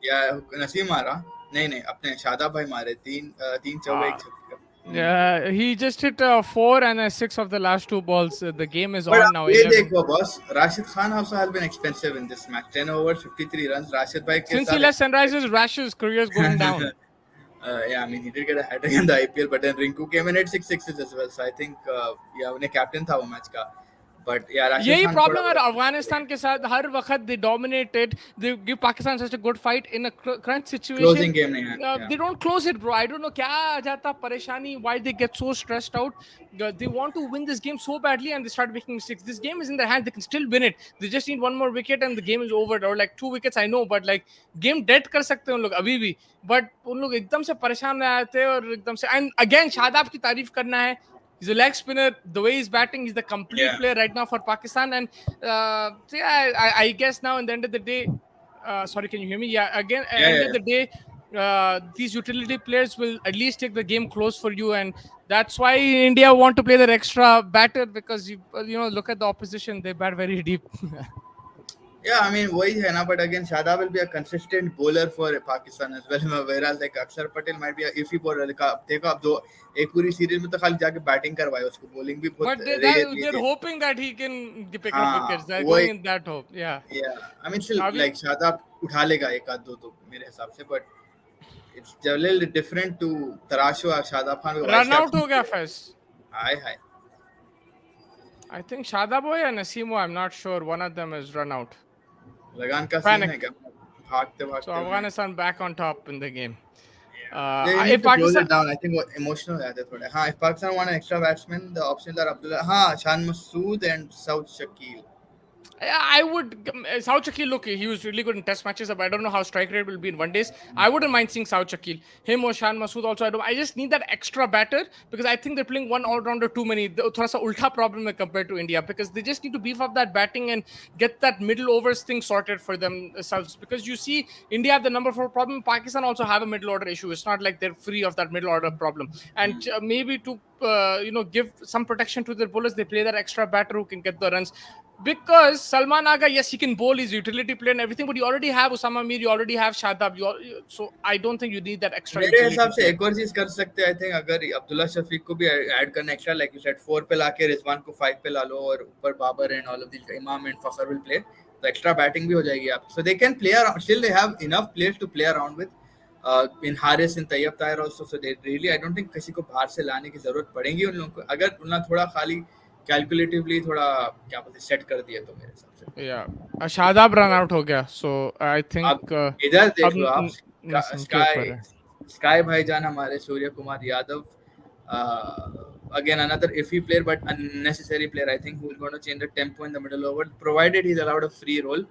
या नसीम मारा, नहीं अपने शादाब भाई मारे, तीन चौके एक छक्का। He just hit 4 and a 6 of the last 2 balls. The game is but on आप now, ये 11. देखो boss, Rashid Khan also has been expensive in this match, 10 overs 53 runs। Rashid भाई के Since he साथ left Sunrisers, Rash's career is going down. yeah, I mean, he did get a hat trick in the IPL, but then Rinku came and hit 6 sixes as well. So I think, yeah, उन्हें captain था वो match का। But yeah, Rashid यही Khan थोड़ा problem है बहुत अफगानिस्तान के साथ, हर वक्त they dominated, they give Pakistan such a good fight in a crunch situation, closing game नहीं है। Yeah, they don't close it bro. I don't know क्या आ जाता परेशानी, why they get so stressed out. They want to win this game so badly and they start making mistakes. This game is in their hand, they can still win it, they just need one more wicket and the game is over. और like 2 wickets I know, but like game dead कर सकते हैं उन लोग अभी भी, but उन लोग एकदम से परेशान रहे थे और एकदम से। एंड अगेन शादाब की तारीफ करना है, he's a leg spinner. The way he's batting, he's the complete yeah, player right now for Pakistan. And so yeah, I guess now, in the end of the day, sorry, can you hear me? Yeah, again, at the yeah, end yeah. of the day, these utility players will at least take the game close for you, and that's why India want to play their extra batter, because you know, look at the opposition, they bat very deep. Yeah, I mean, वही है ना, but again, Shadab will be a consistent bowler for Pakistan as well. Whereas like Akshar Patel might be a iffy bowler। देखो अब दो, एक पूरी series में तो खाली जाके बैटिंग करवाए, उसको बॉलिंग भी बहुत But रेयर दी they're थी। hoping that he can pick up हाँ, wickets. They're वही, going in that hope. Yeah. yeah, I mean still अभी like Shadab उठा लेगा एक आध दो तो मेरे हिसाब से, but it's a little different to Tarashu or Shadab Khan vice run out captain। हो गया first. Hi I think Shadab or Nasimo, I'm not sure. One of them is run out. लगान का सीन Panic. है क्या, भागते So भागते Afghanistan back on top in the game. they need If to close Pakistan, it down। I think वो emotional हो जाते हैं थोड़े। हाँ, if Pakistan want an extra batsman, the options are Abdullah, हाँ, Shan Masood and Saud Shakil। I would. South Shakil, look, he was really good in test matches, but I don't know how strike rate will be in one days. I wouldn't mind seeing South Shakil. Him or Shan Masood also. I just need that extra batter, because I think they're playing one all-rounder too many. Thoda sa ulta problem hai compared to India, because they just need to beef up that batting and get that middle overs thing sorted for themselves. Because you see, India have the number 4 problem. Pakistan also have a middle order issue. It's not like they're free of that middle order problem. And maybe to give some protection to their bowlers, they play that extra batter who can get the runs. Because Salman Aga, yes, he can bowl, he's a utility player and everything, but you already have Usama Mir, you already have Shadab, so I don't think you need that extra मेरे utility हिसाब से player. एक और चीज कर सकते हैं I think, अगर अब्दुल्ला शफीक को भी ऐड करना एक्स्ट्रा, लाइक यू सेड 4 पे लाके रिजवान को 5 पे ला लो, और ऊपर Babar and all of this Imam and Fakhar will play, तो एक्स्ट्रा बैटिंग भी हो जाएगी आप। So they can play around, still they have enough players to play around with in Haris in Tayyab Tahir also. So they really, I don't think किसी को बाहर से लाने की जरूरत पड़ेगी उन लोगों को, अगर उन्हें थोड़ा खाली कैलकुलेटिवली थोड़ा क्या बोलते सेट कर दिया तो मेरे हिसाब से। Yeah, Shadab run out हो गया, so I think अब इधर देख अब लो आप, Nasim के ऊपर है. स्काई भाईजान हमारे Surya Kumar Yadav, again another iffy player but unnecessary player I think, who is going to change the tempo in the middle over, provided he's allowed a free roll।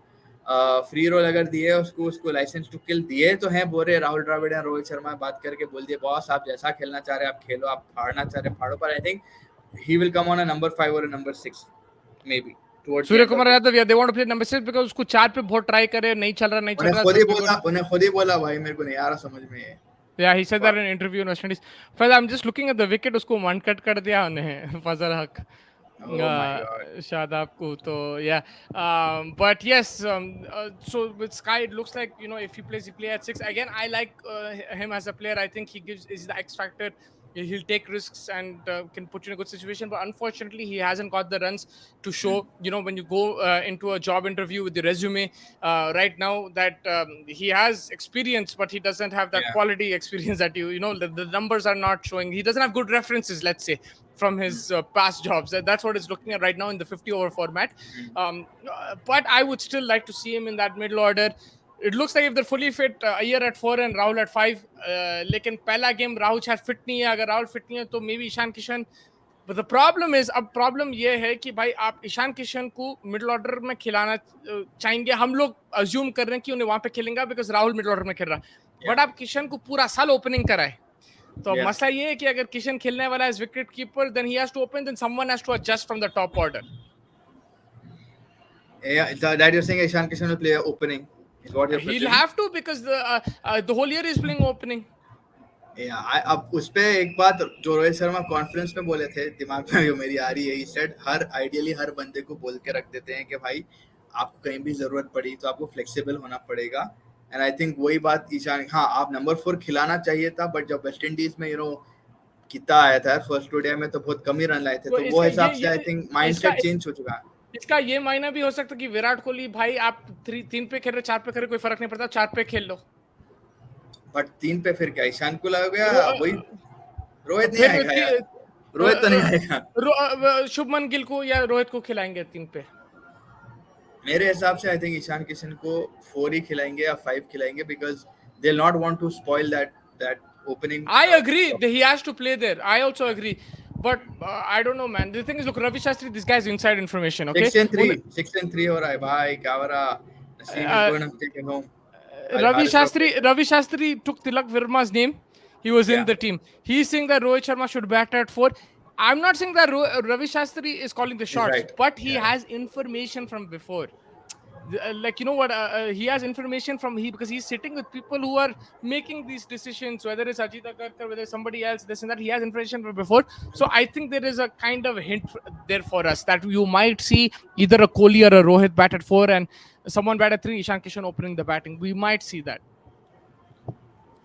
Free roll अगर दिए उसको लाइसेंस टू किल दिए तो हैं, बोरे राहुल द्रविड़ या रोहित शर्मा बात करके बोल दिए, बॉस आप जैसा खेलना चाह रहे हैं आप खेलो, आप फाड़ना चाह रहे हैं फाड़ो, पर I think he will come on a number 5 or a number 6 maybe towards Surya Kumar Yadav, yeah, they want to play number 6 because उसको 4 पे बहुत ट्राई करे, नहीं चल रहा उन्हें खुद ही बोला भाई मेरे को नहीं आ रहा समझ में। Yeah, he said that in an interview in West Indies. Faiz, I'm just looking at the wicket, उसको one cut कर दिया उन्हें फजल हक Oh my God। शादाब को, तो yeah, but yes, so with Sky it looks like, if he play at 6 again, I like him as a player. I think is the X factor. He'll take risks and can put you in a good situation, but unfortunately he hasn't got the runs to show. When you go into a job interview with the resume right now, that he has experience but he doesn't have that quality experience that the numbers are not showing. He doesn't have good references, let's say, from his past jobs. That's what it's looking at right now in the 50 over format. But I would still like to see him in that middle order. It looks like if they're fully fit, Iyer at 4 and Rahul at 5. लेकिन पहला game Rahul शायद fit नहीं है, अगर Rahul fit नहीं है तो maybe Ishan Kishan, But the problem is, अब प्रॉब्लम ये है कि भाई आप ईशान किशन को मिडिल ऑर्डर में खिलाना चाहेंगे, हम लोग अज्यूम कर रहे हैं कि उन्हें वहां पे खेलेंगे बिकॉज राहुल मिडिल ऑर्डर में खेल रहा, बट Yeah. आप किशन को पूरा साल ओपनिंग कराए, तो अब Yeah. मसला ये है कि अगर किशन खेलने वाला है wicket keeper, then he has to open, then someone has to adjust from the top order. Yeah, that you're saying Ishan Kishan will play opening is what you're He'll presuming? have to because the whole year is playing opening. अब उस पे एक बात जो Rohit Sharma conference में बोले थे, दिमाग में जो मेरी आ रही है, सेड आइडियली हर बंदे को बोल के रख देते हैं कि भाई आपको कहीं भी जरूरत पड़ी तो आपको फ्लेक्सिबल होना पड़ेगा. एंड आई थिंक वही बात ईशान, हाँ आप नंबर 4 खिलाना चाहिए था, बट जब वेस्ट इंडीज में कितना आया था फर्स्ट ओडीआई में तो बहुत कम ही रन लाए थे, तो वो हिसाब से आई थिंक माइंडसेट चेंज हो चुका है. इसका ये मायना भी हो सकता है कि विराट कोहली भाई आप 3 पे खेल रहे 4 पे खेल रहे कोई फर्क नहीं पड़ता, 4 पे खेल लो. बट 3 पे फिर क्या ईशान को लग गया, वही रोहित नहीं आएगा यार, रोहित तो नहीं आएगा. शुभमन गिल को या रोहित को खिलाएंगे 3 पे. मेरे हिसाब से आई थिंक ईशान किशन को 4 ही खिलाएंगे या 5 खिलाएंगे, because they will not want to spoil that opening. I agree he has to play there. I also agree, but I don't know man. The thing is, look, Ravi Shastri, this guy has inside information, okay? 6 and 3 हो रहा है भाई, क्या हो रहा, Naseem is going to take him home. Ravi Shastri took Tilak Verma's name. He was in the team. He's saying that Rohit Sharma should bat at 4. I'm not saying that Ravi Shastri is calling the shots, right. but he has information from before. Like, you know what, he has information from because he's sitting with people who are making these decisions, whether it's Ajit Agarkar, whether it's somebody else, this and that. He has information from before, so I think there is a kind of hint there for us that you might see either a Kohli or a Rohit bat at 4 and someone bat at 3, Ishan Kishan opening the batting. We might see that.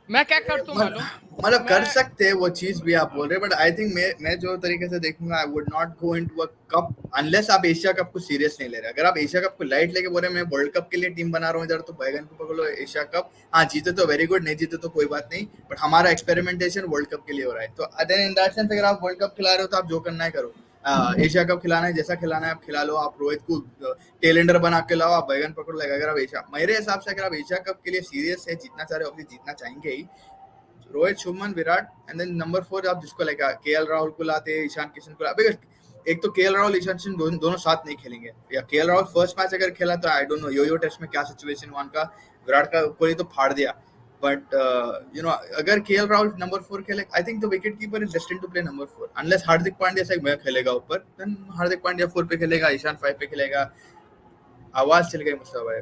मैं क्या करता हूँ मालूम, मतलब कर सकते हैं वो चीज भी आप बोल रहे हैं, बट आई थिंक मैं जो तरीके से देखूंगा, I would not go into a cup unless आप एशिया कप को सीरियस नहीं ले रहे. अगर आप एशिया कप को लाइट लेके बोल रहे हैं मैं वर्ल्ड कप के लिए टीम बना रहा हूँ इधर, तो बैगन को पकड़ लो. एशिया कप हाँ जीते तो वेरी गुड, नहीं जीते तो कोई बात नहीं, बट हमारा एक्सपेरिमेंटेशन वर्ल्ड कप के लिए हो रहा है. तो देन इन दैट सेंस अगर आप वर्ल्ड कप खिला रहे हो तो आप जो करना है करो. एशिया कप खिलाना है, जैसा खिलाना है आप खिला लो. आप रोहित को टेलेंडर बना के लाओ, आप बैगन पकड़ लेगा. अगर आप एशिया, मेरे हिसाब से अगर आप एशिया कप के लिए सीरियस है, जीतना चाह रहे हो, जीतना चाहेंगे ही, Rohit, Shubman, Virat, and then number 4 आप जिसको लेगा केएल राहुल को लाते, ईशान किशन को लाते. एक तो केएल राहुल ईशान किशन दोनों साथ नहीं खेलेंगे, या केएल राहुल फर्स्ट मैच अगर खेला तो I don't know yo test में क्या सिचुएशन हुआ उनका. विराट का कोहली तो फाड़ दिया, बट अगर केएल राहुल नंबर 4 खेले, I think the wicket keeper is destined to play number 4 unless Hardik Pandya से मैं खेलेगा ऊपर, देन हार्दिक पांड्या 4 पे खेलेगा, ईशान 5 पे खेलेगा. आवाज चल गई मुस्तफा भाई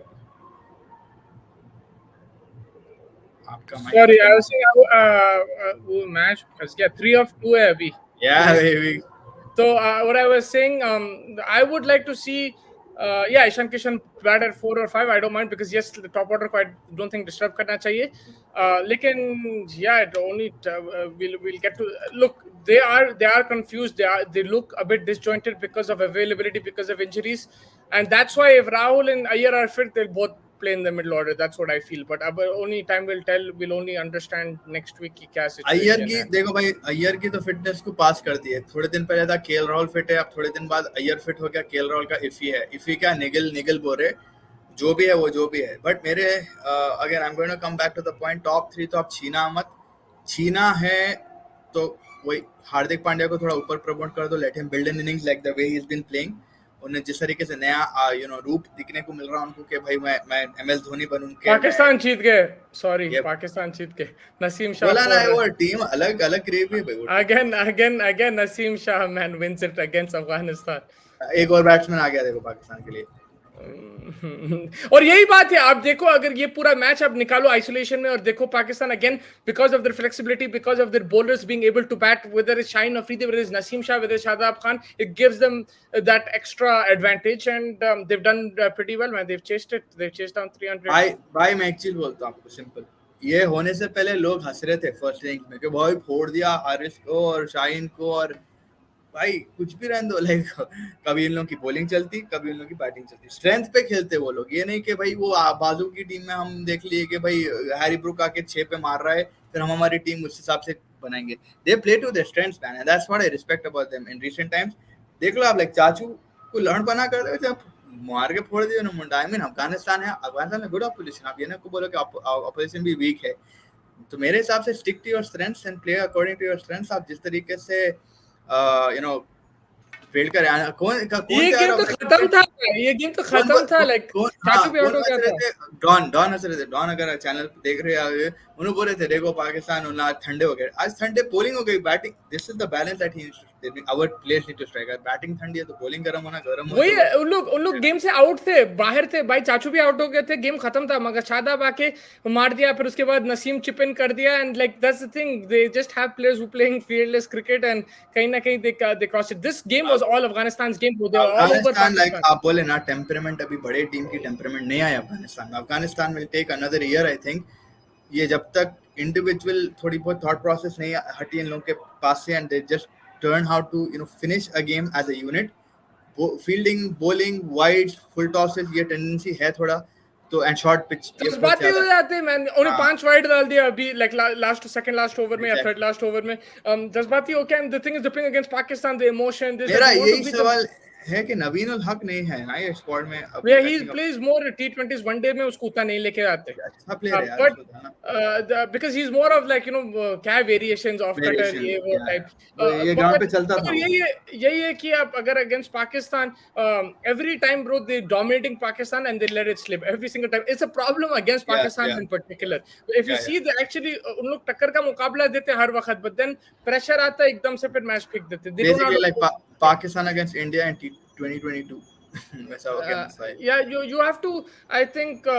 आपका. Sorry, I was saying वो match फंस गया. 3 of 2 है अभी. Yeah, baby. So what I was saying, I would like to see, yeah, Ishan Kishan bat at 4 or 5. I don't mind because yes, the top order को I don't think disturb करना चाहिए. लेकिन yeah, it only we'll get to look. They are confused. They look a bit disjointed because of availability, because of injuries, and that's why if Rahul and Iyer are fit, they'll both play in the middle order. That's what I feel. But only time will tell. We'll only understand next week की क्या situation Iyer की है. देखो भाई, अय्यर की तो fitness को पास कर दी है. थोड़े दिन पहले था केएल राहुल फिट है, अब थोड़े दिन बाद अय्यर फिट हो गया. केएल राहुल का इफी है, इफी क्या निगल बोल रहे, जो भी है वो जो भी है. बट मेरे अगर I am going to come back to the point, top 3 तो आप छीना मत. छीना है तो वही हार्दिक पांड्या को थोड़ा ऊपर प्रमोट कर दो, let him build an innings like the way he is been playing. उन्हें जिस तरीके से नया रूप दिखने को मिल रहा है उनको कि भाई मैं एमएस धोनी बनूं के. पाकिस्तान जीत गए. Sorry, पाकिस्तान जीत गए. नसीम शाह बोला ना, वो टीम अलग क्रिएट हुई भाई. again Naseem Shah man wins it against Afghanistan. एक और बैट्समैन आ गया देखो पाकिस्तान के लिए. और यही बात है, आप देखो अगर ये पूरा मैच आप निकालो आइसोलेशन में और देखो Pakistan again because of their flexibility, because of their bowlers being able to bat, whether it's Shaheen Afridi, whether it's Naseem Shah, whether it's Shadab Khan, it gives them that extra advantage and they've done pretty well man. They've chased down 300. भाई मैं एक चीज बोलता हूँ आपको simple. ये होने से पहले लोग हंस रहे थे फर्स्ट इनिंग्स में कि भाई फोड़ दिया हारिस को और शाहीन को, और भाई कुछ भी रहने दो. लाइक कभी इन लोगों की बॉलिंग चलती, कभी इन लोगों की बैटिंग चलती. स्ट्रेंथ पे खेलते वो लोग. ये नहीं कि भाई वो बाजू की टीम में हम देख लिए कि भाई हैरी ब्रूक आके 6 पे मार रहा है, फिर हम हमारी टीम उस हिसाब से बनाएंगे. They play to their strengths man, and that's what I respect about them in recent times. देख लो आप, लाइक चाचू को लड़ बना कर दे, जब मार के फोड़ दिया ना मुंडा. आई मीन अफगानिस्तान है, अफगानिस्तान में गुड ऑपोजिशन. आप ये ना को बोलो कि ऑपोजिशन भी वीक है. तो मेरे हिसाब से stick to your strengths and play according to your strengths. आप जिस तरीके से ट्रेड कर कौन ये से गेम तो खत्म था, ये गेम तो खत्म था, लाइक चाचू भी आउट हो गया था। डॉन हंस रहे थे। डॉन अगर चैनल पे देख रहे हैं उन्होंने बोल रहे थे देखो पाकिस्तान उन्हें आज ठंडे हो गए, आज ठंडे पोलिंग हो गई, batting this is the balance that he our players need to strike. Batting ठंडी है तो बॉलिंग गर्म होना, गर्म हो वही उन लोग गेम से आउट थे, बाहर थे भाई, चाचू भी आउट हो गए थे, गेम खत्म था, मगर शादाब आके मार दिया, फिर उसके बाद नसीम चिप इन कर दिया, and like that's the thing, they just have players who playing fearless cricket, and कहीं ना कहीं they cross it. This game was all Afghanistan's game, they were all over Afghanistan. Like आप बोले ना टेम्परामेंट, अभी बड़े टीम की टेम्परामेंट नहीं आया अफगानिस्तान में। Afghanistan will take another year I think, ये जब तक इंडिविजुअल थोड़ी बहुत थॉट प्रोसेस नहीं हटी इन लोगों के पास से, and they just turn how to finish a game as a unit. Fielding, bowling, wides, full tosses, ये टेंडेंसी है थोड़ा तो, एंड शॉर्ट पिच ये बातें हो जाते हैं। मैंने उन्हें 5 वाइड डाल दिया अभी, like last second last over में या थर्ड लास्ट ओवर में, जज्बाती हो क्या, and the thing is dipping against Pakistan, the emotion, this मेरा यही सवाल है कि नवीन उल हक नहीं है ना ये स्क्वाड में। Yeah, he plays more T20s, one day में उसको उतना नहीं लेके आते। अच्छा प्लेयर है यार, because he's more of like क्या वेरिएशंस ऑफ कटर, ये वो टाइप, ये ग्राउंड पे चलता था। यही है कि आप अगर against Pakistan, every time bro they dominating Pakistan and they let it slip every single time. It's a problem against Pakistan in particular. If you see they actually उन लोग टक्कर का मुकाबला देते हर वक्त, but then प्रेशर आता है एकदम से, फिर मैच फेंक देते। Basically like Pakistan against India in 2022. Yeah, you have to, I think,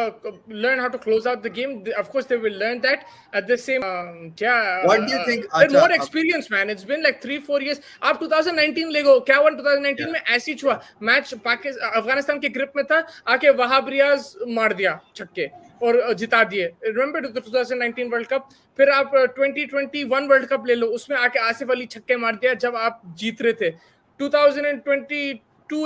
learn how to close out the game. Of course they will learn that at the same what do you think, they're more experienced, man. It's been like 3-4 years. आप 2019 ले गो, क्या हुआ 2019 में ऐसी हुआ match, Afghanistan के grip में था, आके वहाब रियाज मार दिया छक्के और जिता दिए। रिमेंबर 2019 वर्ल्ड कप, फिर आप 2021 वर्ल्ड कप ले लो, उसमें आके आसिफ अली छक्के मार दिया जब आप जीत रहे थे। 2022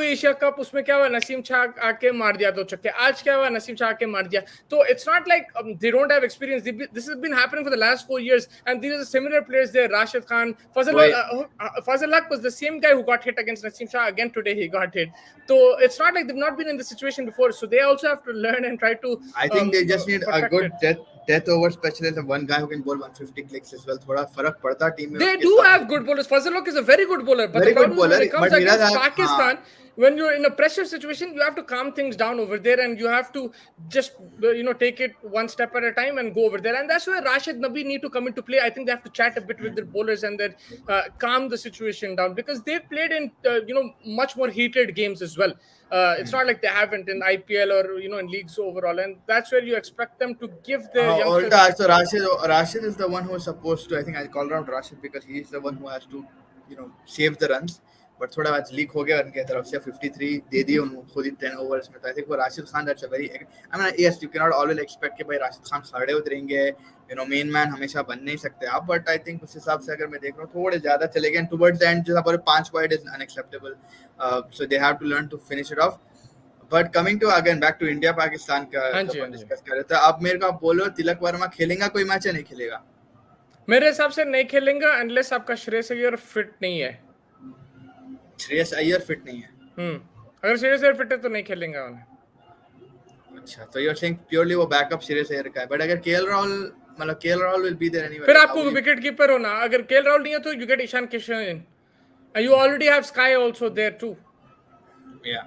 एशिया कप, उसमें क्या हुआ, नसीम शाह आके मार दिया 2 छक्के। आज क्या हुआ, नसीम शाह आके मार दिया। तो it's not like they don't have experience, this has been happening for the last 4 years, and these are similar players there. Rashid Khan, Fazal Haq was the same guy who got hit against Naseem Shah, again today he got hit. So it's not like they've not been in this situation before, so they also have to learn and try to, I think they just need a good death over specialist, one guy who can bowl 150 clicks as well. थोड़ा फर्क पड़ता team में। They do have good bowlers. Fazal Haq is a very good bowler, but the problem when it comes against Pakistan, when you're in a pressure situation, you have to calm things down over there, and you have to just take it one step at a time and go over there, and that's where Rashid Nabi need to come into play. I think they have to chat a bit with their bowlers and then calm the situation down, because they've played in much more heated games as well. It's not like they haven't in IPL or in leagues overall, and that's where you expect them to give their youngsters. So Rashid is the one who is supposed to, I think I called out Rashid because he is the one who has to save the runs, but थोड़ा आज leak हो गया उनके तरफ से, 53 दे दिए उन्होंने खुद ही 10 ओवर्स में। तो आई थिंक वो Rashid Khan, that's a very, I mean yes you can not always expect कि भाई राशिद खान खड़े उतरेंगे, मेन मैन हमेशा बन नहीं सकते आप, बट आई थिंक उस हिसाब से अगर मैं देख रहा हूँ थोड़े ज्यादा चले गए, टुवर्ड्स द एंड जो हमारे 5 wide is unacceptable, so they have to learn to finish it off. But coming to again back to India Pakistan का डिस्कस कर रहे थे, आप मेरे को आप बोलो तिलक वर्मा खेलेगा कोई मैच या नहीं खेलेगा? मेरे हिसाब से नहीं खेलेगा अनलेस आपका श्रेयस अय्यर फिट नहीं है। श्रेयस अय्यर फिट नहीं है? अगर श्रेयस अय्यर फिट है तो नहीं खेलेंगे उन्हें। अच्छा, तो यू आर सेइंग प्योरली वो बैकअप श्रेयस अय्यर का है, बट अगर KL Rahul will be there anyway, फिर आपको विकेट कीपर होना, अगर केएल राहुल नहीं है तो you get Ishan Kishan in, and you already have SKY also there too, या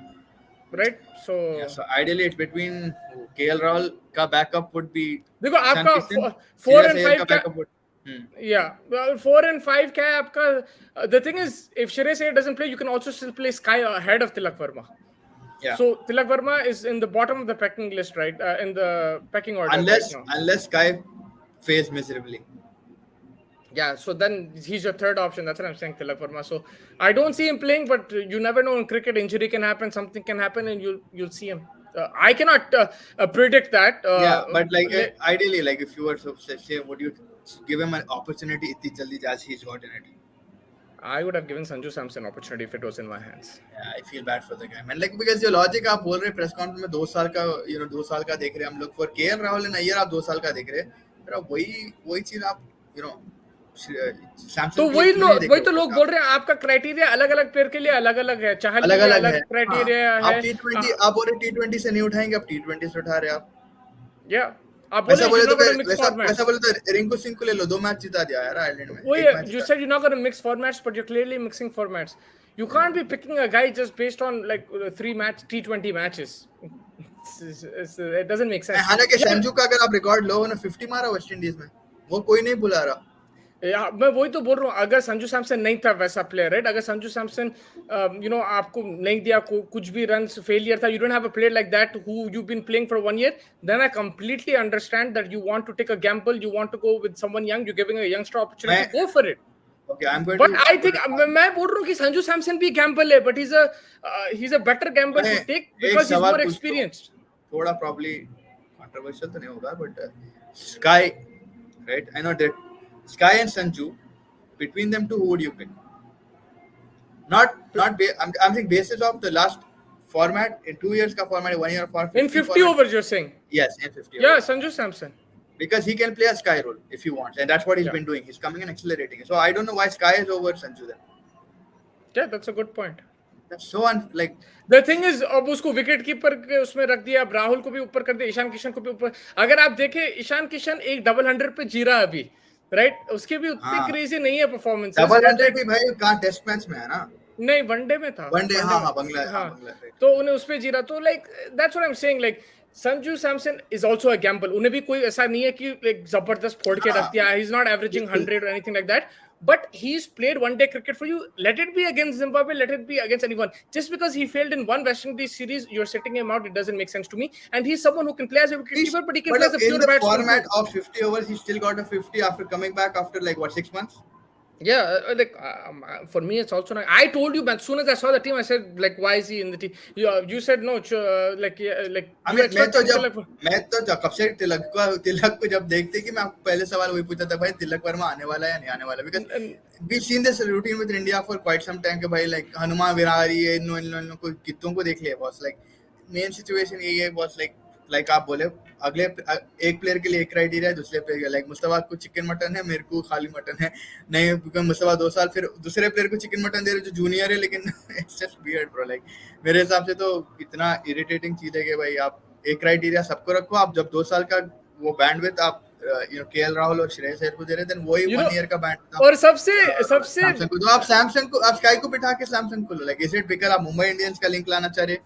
right? So ideally it's between KL Rahul का बैकअप वुड बी, देखो आपका 4 and 5 का, yeah, well, 4 and 5 क्या है आपका? The thing is, if Shreyas Iyer doesn't play, you can also still play Sky ahead of Tilak Verma. Yeah. So Tilak Verma is in the bottom of the pecking list, right? In the pecking order. Unless Sky fails miserably. Yeah, so then he's your third option. That's what I'm saying, Tilak Verma. So I don't see him playing, but you never know in cricket. Injury can happen, something can happen, and you'll see him. I cannot predict that. Yeah, but like ideally, like if you were to say, would you give him an opportunity itni jaldi as he's gotten it? I would have given Sanju Samson opportunity if it was in my hands. Yeah, I feel bad for the guy, man. Like because your logic आप बोल रहे press conference में 2 साल का 2 साल का देख रहे हम लोग, for KL Rahul and Iyer आप 2 साल का देख रहे, फिर आप वही चीज आप तो वही तो लोग बोल रहे हैं आपका क्राइटेरिया अलग-अलग प्लेयर के लिए अलग-अलग है, चाहल के लिए अलग क्राइटेरिया है। आप T20 आप बोल रहे T20 से नहीं उठाएंगे, आप T20 से उठा रहे आप। या आप बोले वैसा बोले तो रिंकू सिंह को ले लो, 2 मैच जिता दिया यार आयरलैंड में। You said you're not going to mix formats, but you're clearly mixing formats. You can't be picking a guy just based on like T20 matches. It doesn't make sense. हालांकि संजू का अगर आप record लो ना 50 मारा waste Indies में, वो कोई नहीं बुला रहा. या मैं वही तो बोल रहा हूँ, अगर संजू सैमसन नहीं था वैसा प्लेयर, राइट, अगर संजू सैमसन आपको नहीं दिया, कुछ भी रन्स फेलियर था, you don't have a player like that who you been playing for 1 year, then I completely understand that you want to take a gamble, you want to go with someone young, you giving a youngster opportunity, go for it. Okay, I'm going But to. I think मैं बोल रहा हूँ कि संजू सैमसन भी Gamble है, but he's a better gamble to take because he's more experienced. थोड़ा probably controversial तो नहीं होगा, but Sky, right? I know that Sky and Sanju, between them two, who would you pick? I'm saying basis of the last format, in 2 years का format, 1 year format. In 50 overs, you're saying? Yes, in 50 Yeah, overs. Sanju Samson. Because he can play a Sky role if he wants, and that's what he's been doing. He's coming and accelerating. So I don't know why Sky is over Sanju then. Yeah, that's a good point. That's so like. The thing is, अब उसको wicket keeper के उसमें रख दिया, अब राहुल को भी ऊपर कर दिया, ईशान किशन को भी ऊपर. अगर आप देखें, ईशान किशन एक डबल 100 पे जी रहा है अभी, राइट? उसके भी उतने क्रेजी नहीं है परफॉर्मेंस. डबल 100 भी भाई कहाँ टेस्ट मैच में है ना? नहीं, वनडे में था. वनडे, हाँ, बांग्लादेश. तो उन्हें उस पे जी रहा. तो like that's what I am saying, like Sanju Samson is also a gamble. उन्हें भी कोई ऐसा नहीं है कि लाइक जबरदस्त फोड़ के रख दिया. ही is not averaging 100 or anything like that. But he's played one-day cricket for you. Let it be against Zimbabwe. Let it be against anyone. Just because he failed in one West Indies series, you're sitting him out. It doesn't make sense to me. And he's someone who can play as a wicketkeeper, but he can play as a pure batsman. In the format of 50 overs, he still got a 50 after coming back after like what, 6 months? Yeah, for me, it's also not. I told you, man, as soon as I saw the team, I said, like, why is he in the team? You said no, like. I mean, मैं तो कब से तिलक को जब देखते कि मैं आपको पहले सवाल वही पूछा था, भाई तिलक वर्मा आने वाला है या नहीं आने वाला? Because we've seen this routine with India for quite some time कि भाई like हनुमा विरारी है, इन को कितनों को देख लिया बॉस. Like main situation यही है बॉस, like आप बोले अगले एक प्लेयर के लिए एक क्राइटेरिया है, दूसरे प्लेयर के लाइक मुस्तफा को चिकन मटन है, मेरे को खाली मटन है. नहीं, बिकॉज़ मुस्तफा 2 साल फिर दूसरे प्लेयर को चिकन मटन दे रहे जो जूनियर है, लेकिन it's just weird bro. Like मेरे हिसाब से तो इतना इरिटेटिंग चीज है कि भाई आप एक क्राइटेरिया सबको रखो. आप जब 2 साल का वो बैंडविड्थ आप केएल राहुल और श्रेयस अय्यर को दे रहे, देन वही 1 ईयर का बैंड. और सबसे सैमसंग को तो आप सैमसंग को आप स्काई को बिठा के सैमसंग को लो. लाइक इज इट बिकॉज़ आप मुंबई इंडियंस का लिंक लाना चाह रहे?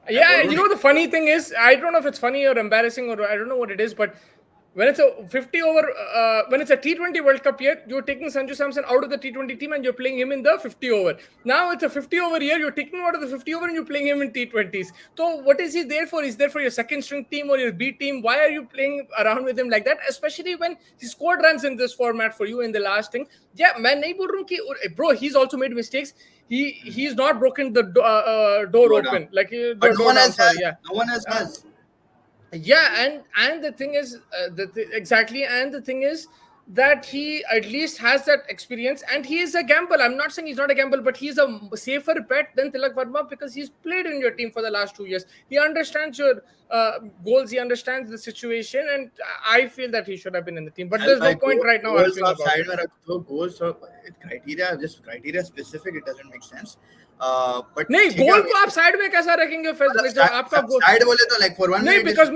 Yeah, you know the funny thing is, I don't know if it's funny or embarrassing or I don't know what it is, but when it's a 50 over, when it's a T20 World Cup year, you're taking Sanju Samson out of the T20 team and you're playing him in the 50 over. Now it's a 50 over year, you're taking him out of the 50 over and you're playing him in T20s. So what is he there for? He's there for your second string team or your B team. Why are you playing around with him like that? Especially when he scored runs in this format for you in the last thing. Yeah, मैं नहीं बोल रहा हूँ कि bro, he's also made mistakes. He's not broken the door open. Like but no one else has. Yeah. No one else has. Yeah, and the thing is exactly, and the thing is that he at least has that experience, and he is a gamble. I'm not saying he's not a gamble, but he's a safer bet than Tilak Verma because he's played in your team for the last 2 years. He understands your goals, he understands the situation, and I feel that he should have been in the team. But there's no point right now arguing about side में रखो goals और criteria specific, it doesn't make sense. But नहीं, गोल को आप side में कैसा रखेंगे? आपका गोल साइड बोले तो like for one नहीं, because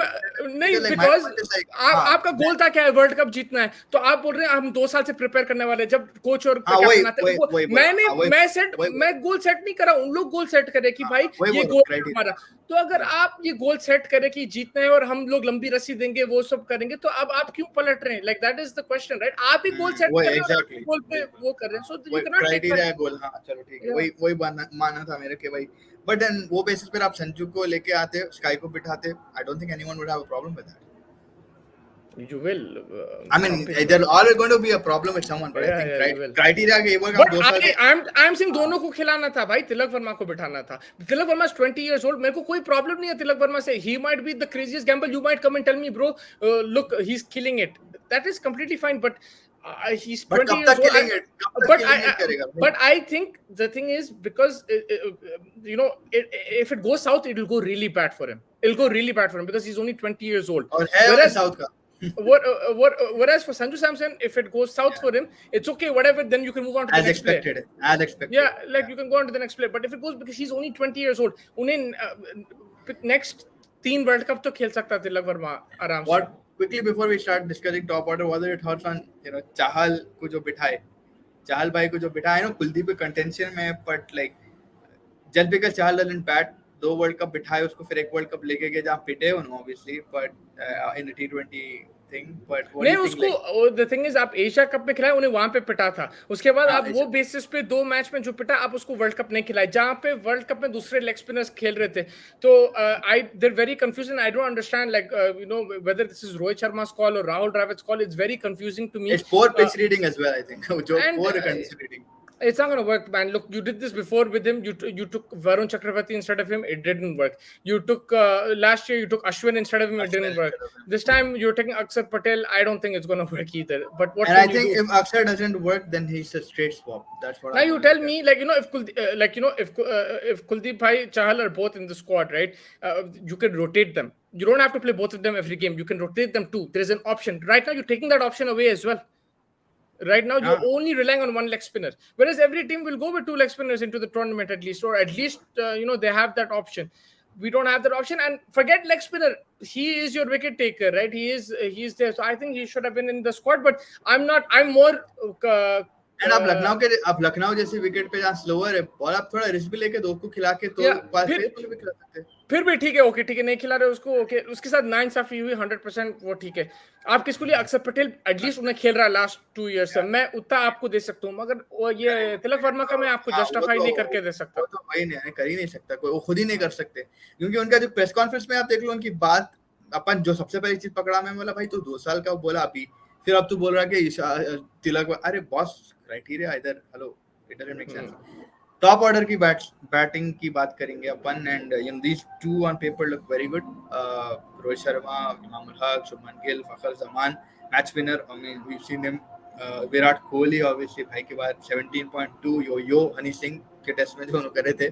आपका गोल था क्या है? वर्ल्ड कप जीतना है. तो आप बोल रहे हैं हम 2 साल से प्रिपेयर करने वाले. जब कोच और मैं गोल सेट नहीं करा, उन लोग गोल सेट करे कि भाई ये गोल हमारा. तो अगर आप ये गोल सेट करे कि जीतना है और हम लोग लंबी रस्सी देंगे, वो सब करेंगे, तो अब आप क्यों पलट रहे हैं? Like that is the question, right? आप ही गोल सेट कर रहे हैं, गोल पे वो कर रहे हैं. So you can not criteria goal. हां चलो ठीक है, वही माना था मेरे के भाई. बट देन वो बेसिस पर आप संजू को लेके आते, स्काई को बिठाते, आई don't think anyone would have a problem with that. You will. I mean, there are going to be a problem with someone, but I think criteria के वो काम 2 साल के. I'm saying दोनों को खिलाना था भाई. तिलक वर्मा को बिठाना था. Tilak Varma is 20 years old. मेरे को कोई प्रॉब्लम नहीं है तिलक वर्मा से. He might be the craziest gamble. You might come and tell me, bro, look, he's killing it. That is completely fine. But he's 20 years old. But I think the thing is because if it goes south, it will go really bad for him. It'll go really bad for him because he's only 20 years old. और है south का. Whereas for Sanju Samson, if it goes south for him, it's okay, whatever, then you can move on to the next player. As expected. Yeah, like you can go on to the next player. But if it goes because he's only 20 years old, उन्हें next 3 World Cup तो खेल सकता तिलक वर्मा आराम से. What quickly before we start discussing top order, what are your thoughts on Chahal को जो बिठाए? चाहल भाई को जो बिठाया ना, कुलदीप कंटेंशन में, but like just because Chahal doesn't bat, 2 World Cup बिठाए उसको, फिर एक World Cup लेके गए जहाँ पिटे उन्होंने obviously, but in a T20 thing, but what do नहीं you think like? उसको द थिंग इज आप एशिया कप में खिलाए, उन्हें वहां पे पिटा था, उसके बाद हाँ, आप वो बेसिस पे 2 मैच में जो पिटा, आप उसको वर्ल्ड कप नहीं खिलाए, जहां पे वर्ल्ड कप में दूसरे लेग स्पिनर्स खेल रहे थे। तो I there very confusing, I don't understand like you know whether this is Rohit Sharma's call or Rahul Dravid's call. It's very confusing to me. It's poor pitch reading as well, I think. जो and, poor condition reading. It's not going to work, man. Look, you did this before with him. You took Varun Chakravarti instead of him. It didn't work. You took last year. You took Ashwin instead of him. It didn't work. This time you're taking Akshar Patel. I don't think it's going to work either. But what? And I can you think do? if Akshar doesn't work, then he's a straight swap. That's what. Now you tell me, like, you know, if Kuldeep Bhai, Chahal are both in the squad, right? You can rotate them. You don't have to play both of them every game. You can rotate them too. There is an option. Right now, you're taking that option away as well. Right now, you're only relying on one leg spinner. Whereas every team will go with 2 leg spinners into the tournament at least, or at least, you know, they have that option. We don't have that option. And forget leg spinner. He is your wicket taker, right? He's there. So I think he should have been in the squad, but I'm not. I'm more. And आप लखनऊ जैसे wicket पे जहाँ slower है ball, आप थोड़ा risk भी लेके 2 को खिला के तो पास भी खिला सकते हैं। फिर भी ठीक है, ओके ठीक है, नहीं खिला रहे उसको, ओके, उसके साथ नाइंसाफी हुई 100%, वो ठीक है। आप किसको लिए? अक्षर पटेल एटलीस्ट उन्हें खेल रहा है लास्ट 2 ईयर से, मैं उतना आपको दे सकता हूँ, मगर वो ये तिलक वर्मा का मैं आपको जस्टिफाई नहीं करके दे सकता। वो तो वही नहीं कर ही नहीं सकता कोई, वो खुद ही नहीं कर सकते, क्योंकि उनका जो प्रेस कॉन्फ्रेंस में आप देख लो उनकी बात, अपन जो सबसे पहली चीज पकड़ा, मैं बोला भाई तू 2 साल का बोला अभी, फिर अब तू बोल रहा है कि तिलक, अरे बॉस क्राइटेरिया इधर, hello, it doesn't make sense. Top order की बैटिंग की बात करेंगे अपन, and you know these 2 on paper look very good. Rohit Sharma, Imam ul Haq, Shubman Gill, Fakhar Zaman, match winner, I mean we seen him. Virat Kohli obviously भाई के बाद 17.2, यो हनी सिंह के टेस्ट में जो उन्होंने करे थे,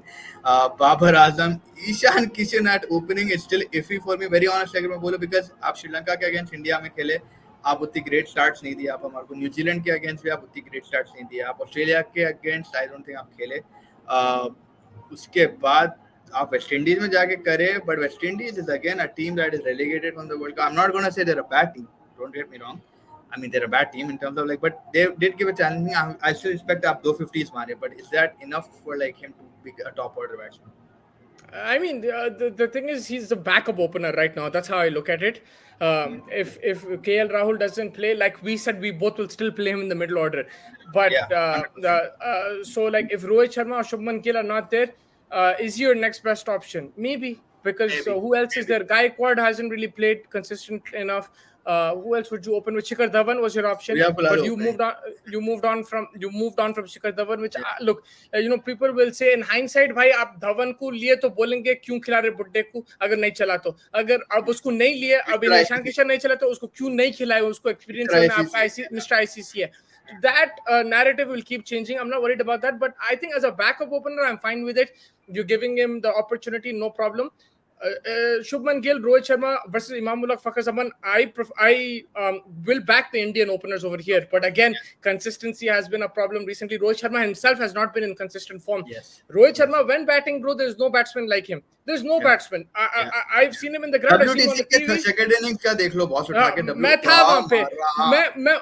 Babar Azam, Ishan Kishan at opening is still iffy for me, very honest अगर मैं बोलूं, बिकॉज आप श्रीलंका के अगेंस्ट इंडिया में खेले, आप उतनी ग्रेट स्टार्ट्स नहीं दिए, आप हमारे को न्यूजीलैंड के अगेंस्ट भी आप उतनी ग्रेट स्टार्ट्स नहीं दिए, आप ऑस्ट्रेलिया के अगेंस्ट आई डोंट थिंक आप खेले, उसके बाद आप वेस्ट इंडीज में जाके करे, but West Indies is again a team that is relegated from the World Cup. I am not gonna say they're a bad team, don't get me wrong, I mean they're a bad team in terms of like, but they did give a challenge. I still expect up 250s mare, but is that enough for like him to be a top order batsman? I mean, the thing is, he's the backup opener right now. That's how I look at it. If KL Rahul doesn't play, like we said, we both will still play him in the middle order. But so like if Rohit Sharma or Shubman Gill are not there, is he your next best option? Maybe, because who else is there? Gaikwad hasn't really played consistent enough. Who else would you open with? Shikhar Dhawan was your option, but you moved on from Shikhar Dhawan, which look, you know, people will say in hindsight, भाई आप धवन को लिए तो बोलेंगे क्यों खिला रहे बुड्ढे को, अगर नहीं चला तो, अगर अब उसको नहीं लिए, अब ईशान किशन नहीं चला तो उसको क्यों नहीं खिलाए, उसको एक्सपीरियंस है, आपका मिस्टर आईसीसी है। That narrative will keep changing. I'm not worried about that, but I think as a backup opener, I'm fine with it. You're giving him the opportunity, no problem. Shubman Gill, Rohit Sharma versus Imam Ullah, Fakhar Zaman. I will back the Indian openers over here, but again, consistency has been a problem recently. Rohit Sharma himself has not been in consistent form. Yes. Rohit Sharma, when batting, bro, there's no batsman like him. There's no batsman. I've seen him in the ground. WTC के second innings का देख लो boss, उठा के मैं था वहां पे,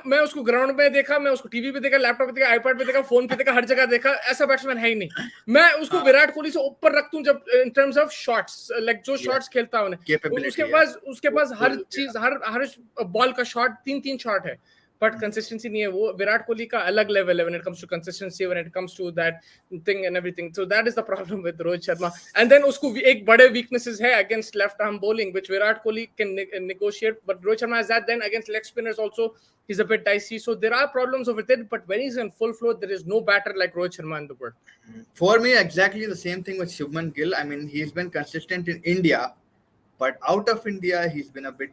मैं उसको ग्राउंड में देखा, मैं उसको टीवी पे देखा, लैपटॉप पे देखा, आईपैड पे देखा, फोन पे देखा, हर जगह देखा, ऐसा बैट्समैन है ही नहीं। मैं उसको विराट कोहली से ऊपर रखता हूं जब in terms of shots, like जो शॉट्स खेलता है उन्हें, उसके पास हर चीज, हर बॉल का शॉट, 3 शॉट है, बट कंसिस्टेंसी नहीं है। वो विराट कोहली का अलग लेवल है when it comes to consistency, when it comes to that thing and everything. So that is the problem with Rohit Sharma. And then उसको एक बड़े वीकनेसेस है against left arm bowling, which Virat Kohli can negotiate, but Rohit Sharma has that. Then against leg spinners also he's a bit dicey, so there are problems with it, but when he's in full flow, there is no batter like Rohit Sharma in the world. For me, exactly the same thing with Shubman Gill. I mean, he's been consistent in India, but out of India, he's been a bit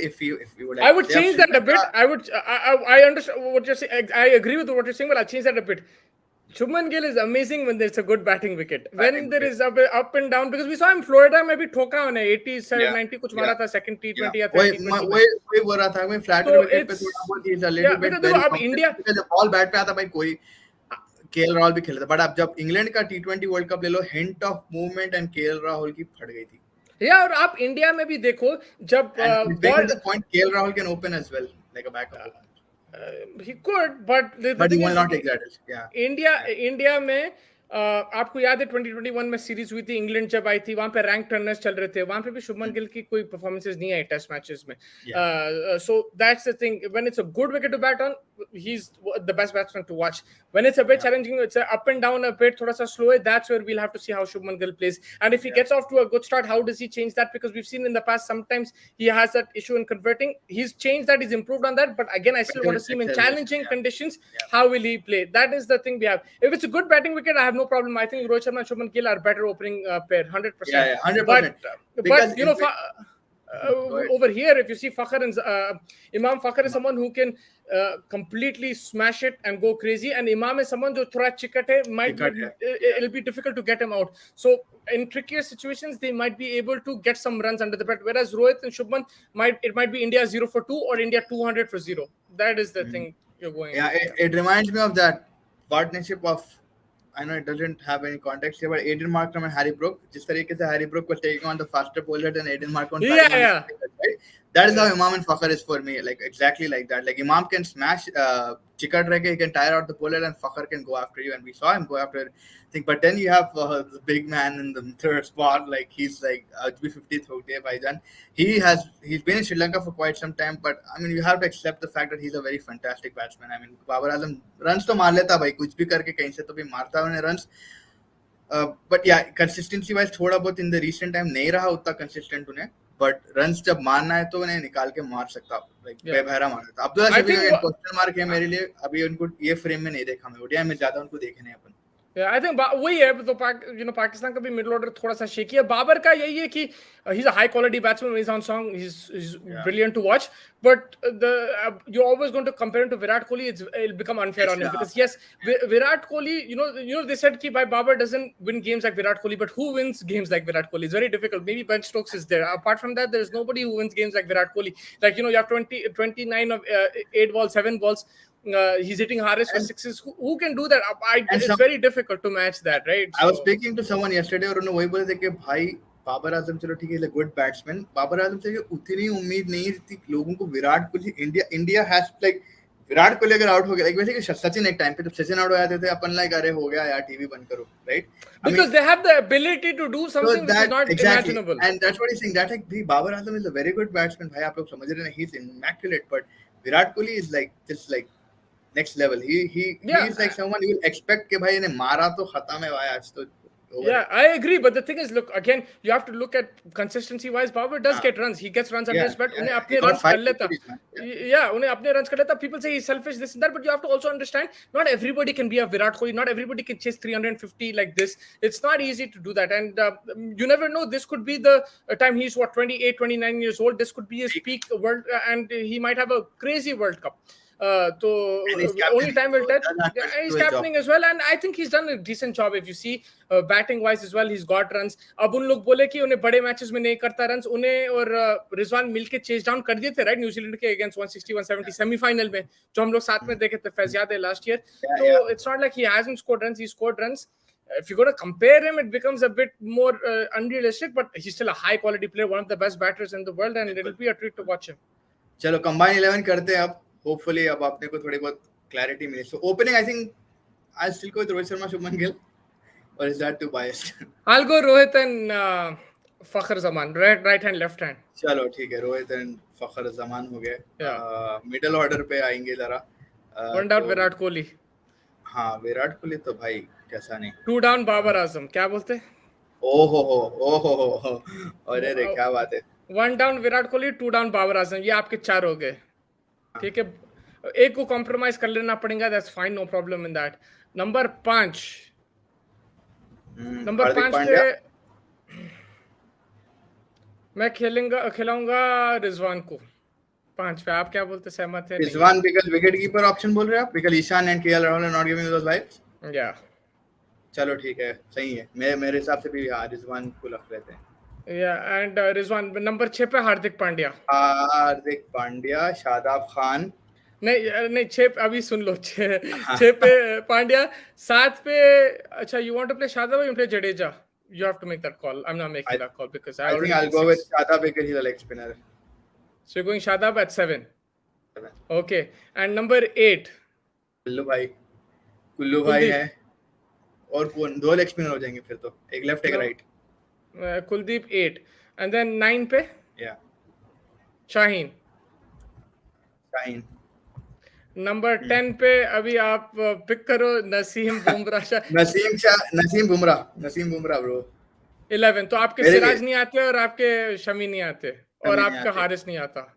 iffy. If you would, like, I would change that a bit. I understand what you're saying. I agree with what you're saying, but I'll change that a bit. Shubman Gill is amazing when there's a good batting wicket. When there is up and down, because we saw him Florida में भी ठोका उन्हें 80, 90 कुछ मारा था second T20 या 30 वही बोल रहा था मैं, फ्लैट विकेट पे थोड़ा बहुत ही a little bit, अब इंडिया जब बॉल बैट पे आता भाई, कोई केएल राहुल भी खेलता, बट अब जब इंग्लैंड का T20 वर्ल्ड कप ले लो, hint of movement and KL Rahul की फट गई थी। और आप इंडिया में भी देखो, जब point KL Rahul can open as well like a backup. He could, but the But he thing will is, not take that risk. Yeah. India में आपको याद है 2021 में सीरीज हुई थी, इंग्लैंड जब आई थी, वहां पे रैंक टर्नर्स चल रहे थे, वहां पे भी शुभमन गिल की कोई परफॉर्मेंसेस नहीं आई टेस्ट मैचेस में. So that's the thing, when it's a good wicket to bat on, he's the best batsman to watch. When it's a bit challenging, it's a up and down a bit, thoda sa slow hai, that's where we'll have to see how Shubman Gill plays. And if he gets off to a good start, how does he change that? Because we've seen in the past sometimes he has that issue in converting. He's changed that, he's improved on that, but again I still want to see him in challenging conditions. How will he play? That is the thing we have. If it's a good batting wicket, I have no problem. I think Rohit Sharma and Shubman Gill are better opening pair, 100%. Yeah, 100%. But you know, over here, if you see Fakhar and Imam Fakhar is someone who can completely smash it and go crazy, and Imam is someone who thoda chikat hai, it'll be difficult to get him out. So in trickier situations, they might be able to get some runs under the belt. Whereas Rohit and Shubman might be India 0 for 2 or India 200 for 0. That is the thing you're going. Yeah, it reminds me of that partnership of, I know it doesn't have any context here, but Aiden Markram and Harry Brook. Jis tarike se Harry Brook was taking on the faster bowler than Aiden Markram. Yeah. Right? That is how Imam and Fakhar is for me. Like exactly like that. Like Imam can smash chikat reke, he can tire out the bowler, and Fakhar can go after you. And we saw him go after thing. But then you have the big man in the third spot. Like he's like 50th hote bhaijan. He's been in Sri Lanka for quite some time. But I mean, you have to accept the fact that he's a very fantastic batsman. I mean, Babar Azam runs to maar leta bhai, kuch bhi karke kahin se to bhi marta hai runs. But yeah, consistency wise थोड़ा बहुत in the recent time नहीं रहा उतना consistent उन्हें. But runs जब मारना है तो उन्हें निकाल के मार सकता, like बेबहरा मार सकता. अब्दुल्ला शफी का क्वेश्चन मार्क है मेरे लिए. अभी उनको ये फ्रेम में नहीं देखा मैं. ओडीआई में ज्यादा उनको देखे नहीं अपन. Yeah, I think वही है तो पाकिस्तान का भी मिडिल ऑर्डर थोड़ा सा शेकी है. बाबर का यही है कि he's a high quality batsman when he's on song. He's brilliant to watch. But you're always going to compare him to Virat Kohli. It'll become unfair on him because yes, Virat Kohli. You know they said कि Babar doesn't win games like Virat Kohli, but who wins games like Virat Kohli? It's very difficult. Maybe Ben Stokes is there. Apart from that, there's nobody who wins games like Virat Kohli. Like you have 29 of 8 balls, 7 balls. He's hitting Haris for sixes. Who can do that? It's very difficult to match that, right? I was speaking to someone yesterday और उन्होंने वही बोले थे कि भाई बाबर आजम चलो ठीक है, a good batsman. Babar Azam से उतनी उम्मीद नहीं थी लोगों को. Virat Kohli India has like Virat Kohli अगर आउट हो गया, like वैसे कि सचिन एक टाइम पे जब सचिन आउट हो जाते थे अपन लाइक अरे हो गया यार टीवी बंद करो, right? Because they have the ability to do something which is not imaginable. And that's what he's saying. That like Babar Azam is a very good batsman. भाई आप लोग समझ रहे हैं, he's immaculate. But Virat Kohli is like just like next level. He is like someone you will expect कि भाई इन्हें मारा तो खत्म है भाई आज तो. Yeah, I agree. But the thing is, look, again, you have to look at consistency wise. Babar does get runs. He gets runs under his bat. उन्हें अपने runs कर लेता. Yeah, उन्हें अपने runs कर लेता. People say he's selfish, this and that. But you have to also understand, not everybody can be a Virat Kohli. Not everybody can chase 350 like this. It's not easy to do that. And you never know. This could be the time he's 28, 29 years old. This could be his peak world. And he might have a crazy World Cup. So only time will tell. He's captaining as well, and I think he's done a decent job. If you see batting wise as well, he's got runs. अब उन लोग बोले कि उन्हें बड़े matches में नहीं करता runs, उन्हें और रिजवान मिलके चेज डाउन कर दिए थे, राइट? न्यूजीलैंड के अगेंस्ट 160 170 सेमीफाइनल में जो हम लोग साथ में देखे थे, फैज याद है लास्ट ईयर. तो it's not like he hasn't scored runs. He scored runs. If you're going to compare him, it becomes a bit more unrealistic, but he's still a high quality player, one of the best batters in the world, and it'll be a treat to watch him. चलो combine 11 करते हैं अब. Hopefully अब आपने को थोड़ी बहुत clarity मिले. So opening, I think I'll still go with Rohit Sharma, Shubman Gill, or is that too biased? I'll go Rohit and Fakhar Zaman, right hand, left hand. चलो ठीक है, Rohit and Fakhar Zaman हो गए. Middle order पे आएंगे जरा. One down Virat Kohli. हाँ, विराट कोहली तो भाई कैसा नहीं. 2 down Babar Azam, क्या बोलते? ओहो अरे रे क्या बात है. 1 down Virat Kohli, 2 down Babar Azam. ये आपके 4 हो गए. ठीक है, एक को कॉम्प्रोमाइज कर लेना पड़ेगा. That's fine, no problem in that. Number 5 पे मैं खिलाऊंगा रिजवान को. 5 पे आप क्या बोलते, सहमत है? Rizwan because wicket keeper option बोल रहे हैं आप, because Ishan and KL Rahul are not giving those vibes. या चलो ठीक है, सही है. मेरे हिसाब से भी रिजवान को लग लेते हैं. एंड रिजवान. नंबर 6 पे हार्दिक पांड्या, शादाब खान. नहीं 6 अभी सुन लो. 6 पे पांड्या, 7 पे अच्छा you want to play Shadab or you play Jadeja? You have to make that call. I'm not making that call because I think I'll go with Shadab because he's a leg spinner. So you're going Shadab at 7. Okay, and number 8, Kullu भाई कुलदीप. है, और कौन? 2 leg spinner हो जाएंगे फिर तो, एक left एक No, right. Kuldeep 8, and then 9 पे या Shaheen. शाहीन. नंबर 10 पे अभी आप पिक करो नसीम बुमराह. नसीम बुमराह ब्रो. 11 तो आपके मेरे सिराज लिए नहीं आते और आपके शमी नहीं आते और कमी नहीं आपका आती, हारिस नहीं आता.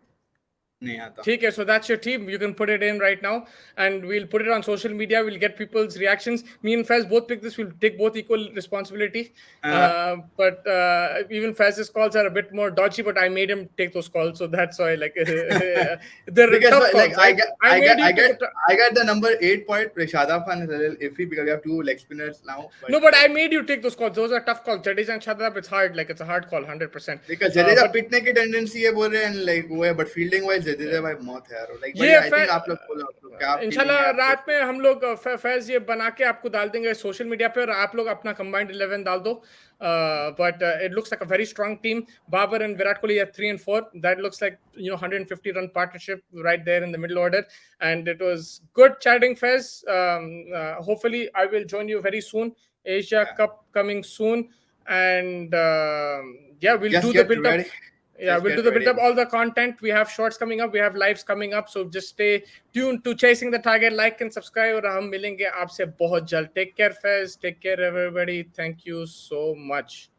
नहीं आता. ठीक है, so that's your team. You can put it in right now, and we'll put it on social media. We'll get people's reactions. Me and Fez both pick this. We'll take both equal responsibility. But even Fez's calls are a bit more dodgy. But I made him take those calls, so that's why they're Because tough like calls. Right? I got the number 8 point. Shadab Khan is a little iffy because we have 2 leg spinners now. No, but I made you take those calls. Those are tough calls. Jadeja and Shadab, it's hard. Like it's a hard call, 100%. Because Jadeja पिटने की tendency है बोल रहे हैं, like वो है, but fielding wise Jadeja भाई मौत है यार. Like ये I think आप लोग बोलो, आप लोग क्या इंशाल्लाह रात में हम लोग फैज ये बना के आपको डाल देंगे सोशल मीडिया पे और आप लोग अपना कंबाइंड 11 डाल दो. But it looks like a very strong team. Babar and Virat Kohli are 3 and 4. That looks like 150 run partnership right there in the middle order. And it was good chatting, Fez. Hopefully I will join you very soon. Asia Cup coming soon, and yeah, we'll Just do the get build up. ready. Yeah, Just we'll get do the build ready. up, all the content. We have shorts coming up, we have lives coming up, so just stay tuned to Chasing the Target. Like and subscribe और हम मिलेंगे आपसे बहुत जल्द. Take care, Fez. Take care, everybody. Thank you so much.